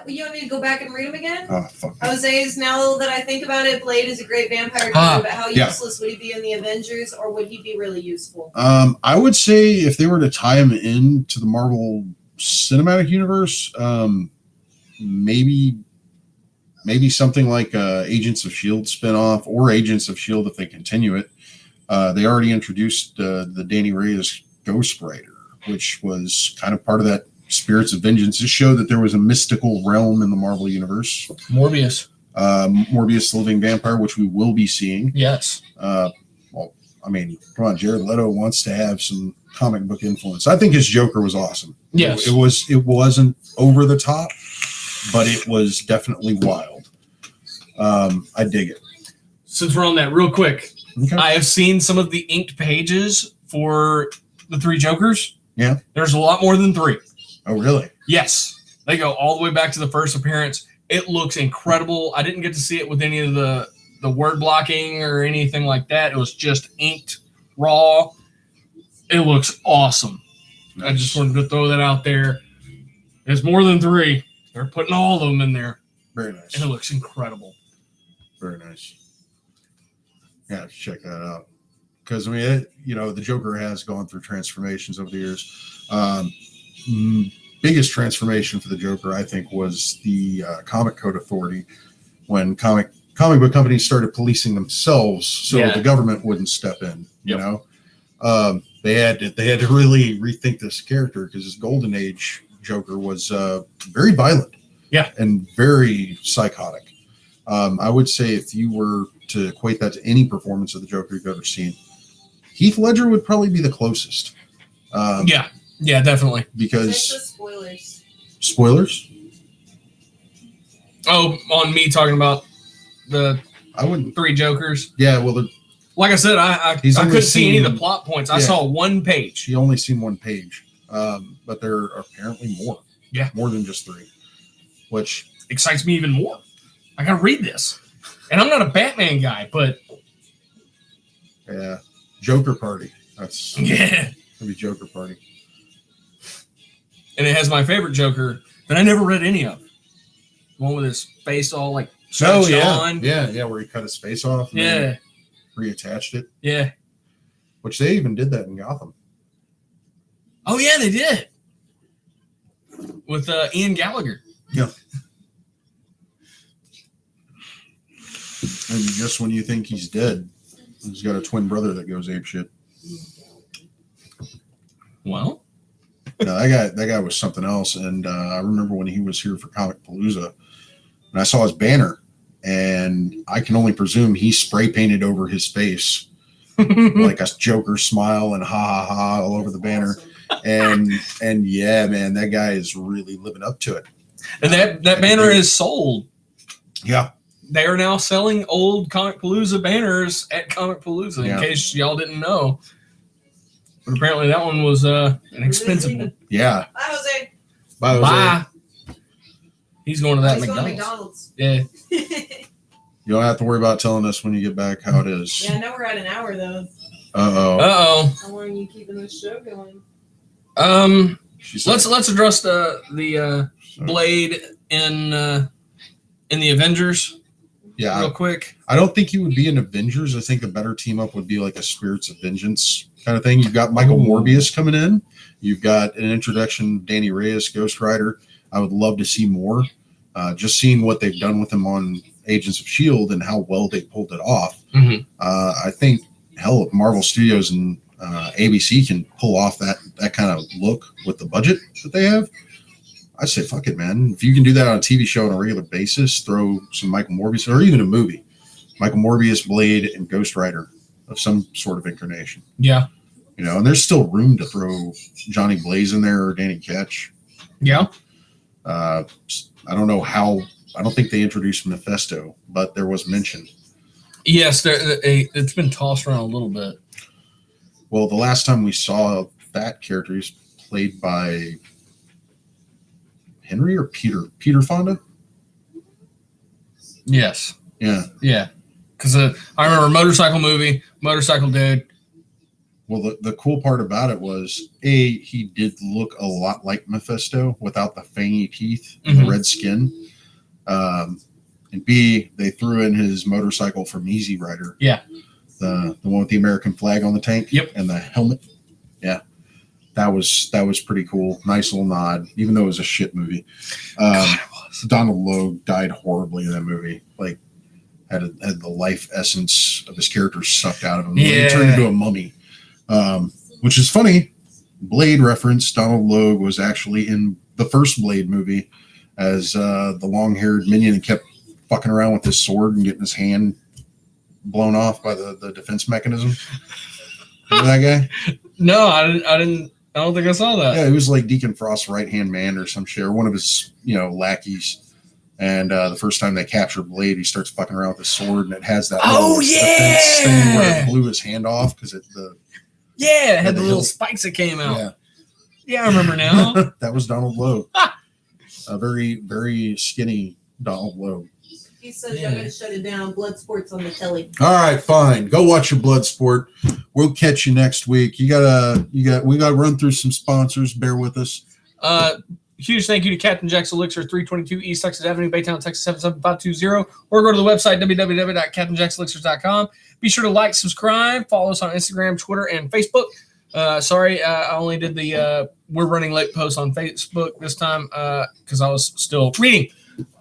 C: You want me to go back and read them again?
B: Oh fuck.
C: Jose's, now that I think about it, Blade is a great vampire killer,
A: Ah,
C: but how
B: yeah.
C: useless would he be in the Avengers, or would he be really useful?
B: I would say if they were to tie him into the Marvel Cinematic Universe, maybe something like Agents of S.H.I.E.L.D. spinoff or Agents of S.H.I.E.L.D. if they continue it. They already introduced the Danny Reyes Ghost Rider, which was kind of part of that Spirits of Vengeance. It showed that there was a mystical realm in the Marvel Universe.
A: Morbius.
B: Morbius, the Living Vampire, which we will be seeing.
A: Yes.
B: Well, I mean, come on, Jared Leto wants to have some comic book influence. I think his Joker was awesome.
A: Yes.
B: It wasn't over the top, but it was definitely wild. I dig it.
A: Since we're on that, real quick,
B: Okay.
A: I have seen some of the inked pages for the 3 Jokers.
B: Yeah.
A: There's a lot more than 3.
B: Oh, really?
A: Yes. They go all the way back to the first appearance. It looks incredible. I didn't get to see it with any of the word blocking or anything like that. It was just inked, raw. It looks awesome. I just wanted to throw that out there. There's more than 3. They're putting all of them in there.
B: Very nice.
A: And it looks incredible.
B: Very nice. Yeah, check that out. Because, I mean, the Joker has gone through transformations over the years. Biggest transformation for the Joker, I think, was the Comic Code Authority, when comic book companies started policing themselves so the government wouldn't step in. You know, they had to really rethink this character, because his Golden Age Joker was very violent, and very psychotic. I would say, if you were to equate that to any performance of the Joker you've ever seen, Heath Ledger would probably be the closest.
A: Yeah, definitely.
B: Because
C: spoilers.
A: Oh, on me talking about the
B: I wouldn't.
A: 3 Jokers.
B: Yeah, well,
A: Like I said, I
B: He's
A: couldn't
B: only
A: see any of the
B: seen-
A: plot points. I
B: Yeah.
A: saw 1 page.
B: she only seen 1 page, but there are apparently more.
A: Yeah.
B: More than just 3, which
A: Excites me even more. I gotta read this. And I'm not a Batman guy, but
B: Joker Party. That's
A: yeah.
B: gonna be Joker Party.
A: And it has my favorite Joker that I never read any of. The one with his face all like
B: Oh
A: stretched
B: yeah,
A: on.
B: yeah, where he cut his face off. And then reattached it.
A: Yeah.
B: Which they even did that in Gotham.
A: Oh yeah, they did. With Ian Gallagher.
B: Yeah. And just when you think he's dead, he's got a twin brother that goes apeshit.
A: Well,
B: No, that guy was something else. And I remember when he was here for Comic Palooza, and I saw his banner, and I can only presume he spray painted over his face like a Joker smile and ha ha ha all over the banner. And yeah, man, that guy is really living up to it.
A: and that banner is sold.
B: Yeah.
A: They are now selling old Comic Palooza banners at Comic Palooza, in case y'all didn't know. But apparently that one was an expensive one.
B: Yeah.
C: Bye, Jose.
B: Bye. Jose.
A: Bye. He's going to that
C: He's going to
A: McDonald's.
C: McDonald's.
A: Yeah.
B: You don't have to worry about telling us when you get back how it is.
C: Yeah, now we're at an hour though.
B: Uh-oh.
A: Uh-oh.
C: How long are you keeping this show going?
B: She said-
A: Let's address the Blade in the Avengers
B: Yeah,
A: real quick.
B: I don't think he would be an Avengers. I think a better team up would be like a Spirits of Vengeance kind of thing. You've got Michael Morbius coming in. You've got an introduction of Danny Reyes, Ghost Rider. I would love to see more. Just seeing what they've done with him on Agents of S.H.I.E.L.D. and how well they pulled it off.
A: Mhm.
B: I think, hell, if Marvel Studios and ABC can pull off that kind of look with the budget that they have, I say, fuck it, man. If you can do that on a TV show on a regular basis, throw some Michael Morbius, or even a movie, Michael Morbius, Blade, and Ghost Rider of some sort of incarnation.
A: Yeah.
B: And there's still room to throw Johnny Blaze in there or Danny Ketch.
A: Yeah.
B: I don't know how. I don't think they introduced Mephisto, but there was mention.
A: Yes, it's been tossed around a little bit.
B: Well, the last time we saw that character, he's played by Henry or Peter Fonda.
A: Yes.
B: Yeah.
A: Yeah. Because I remember Motorcycle Movie, Motorcycle Dude.
B: Well, the cool part about it was, he did look a lot like Mephisto without the fangy teeth and the red skin. And B, they threw in his motorcycle from Easy Rider.
A: Yeah.
B: The one with the American flag on the tank.
A: Yep.
B: And the helmet. Yeah. That was pretty cool. Nice little nod, even though it was a shit movie. Donald Logue died horribly in that movie. Like, had the life essence of his character sucked out of him.
A: Yeah.
B: He turned into a mummy. Which is funny Blade reference, Donald Logue was actually in the first Blade movie as the long-haired minion and kept fucking around with his sword and getting his hand blown off by the defense mechanism. Remember that guy?
A: No, I didn't. I don't think I saw that.
B: Yeah, he was like Deacon Frost's right-hand man or some shit, or one of his, lackeys. And the first time they capture Blade, he starts fucking around with his sword, and it has that little defense thing where it blew his hand off because it
A: had the little
B: hilt.
A: spikes that came out.
B: Yeah.
A: Yeah, I remember now.
B: That was Donald Logue. A very, very skinny Donald Logue.
C: He says I'm going to shut it down. Blood sports on the telly.
B: All right, fine. Go watch your blood sport. We'll catch you next week. We gotta run through some sponsors. Bear with us.
A: Huge thank you to Captain Jack's Elixir, 322 East Texas Avenue, Baytown, Texas 77520, or go to the website www.captainjackselixirs.com. Be sure to like, subscribe, follow us on Instagram, Twitter, and Facebook. I only did the we're running late post on Facebook this time because I was still reading.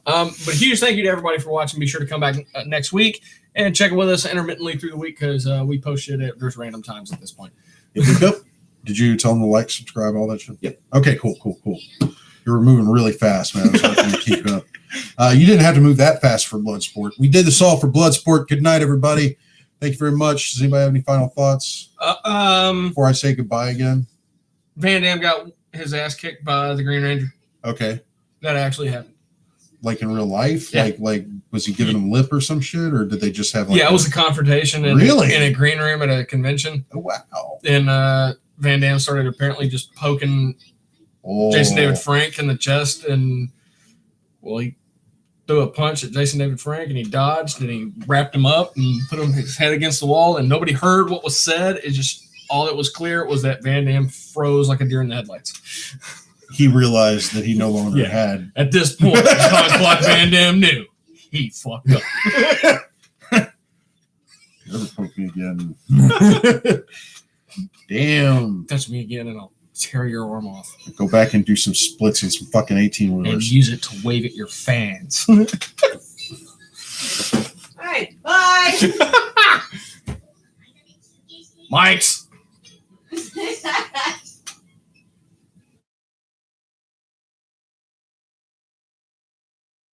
A: But huge thank you to everybody for watching. Be sure to come back next week and check with us intermittently through the week because we post it at there's random times at this point.
B: Did you tell them to like, subscribe, all that shit? Yep. Okay, cool. You were moving really fast, man. I was hoping to keep up. You didn't have to move that fast for Bloodsport. We did this all for Bloodsport. Good night, everybody. Thank you very much. Does anybody have any final thoughts before I say goodbye again?
A: Van Damme got his ass kicked by the Green Ranger.
B: Okay.
A: That actually happened.
B: Like in real life?
A: Yeah.
B: Like was he giving him lip or some shit, or did they just have
A: it was a confrontation in a green room at a convention.
B: Oh, wow.
A: And Van Damme started apparently just poking Jason David Frank in the chest, and he threw a punch at Jason David Frank, and he dodged, and he wrapped him up and put his head against the wall, and nobody heard what was said. It just all that was clear was that Van Damme froze like a deer in the headlights.
B: He realized that he no longer had.
A: At this point, Jean-Claude Van Damme knew he fucked up.
B: You ever poke me again? Damn.
A: Touch me again, and I'll tear your arm off.
B: Go back and do some splits and some fucking 18-wheelers.
A: And use it to wave at your fans.
C: All right, bye.
A: Mike's.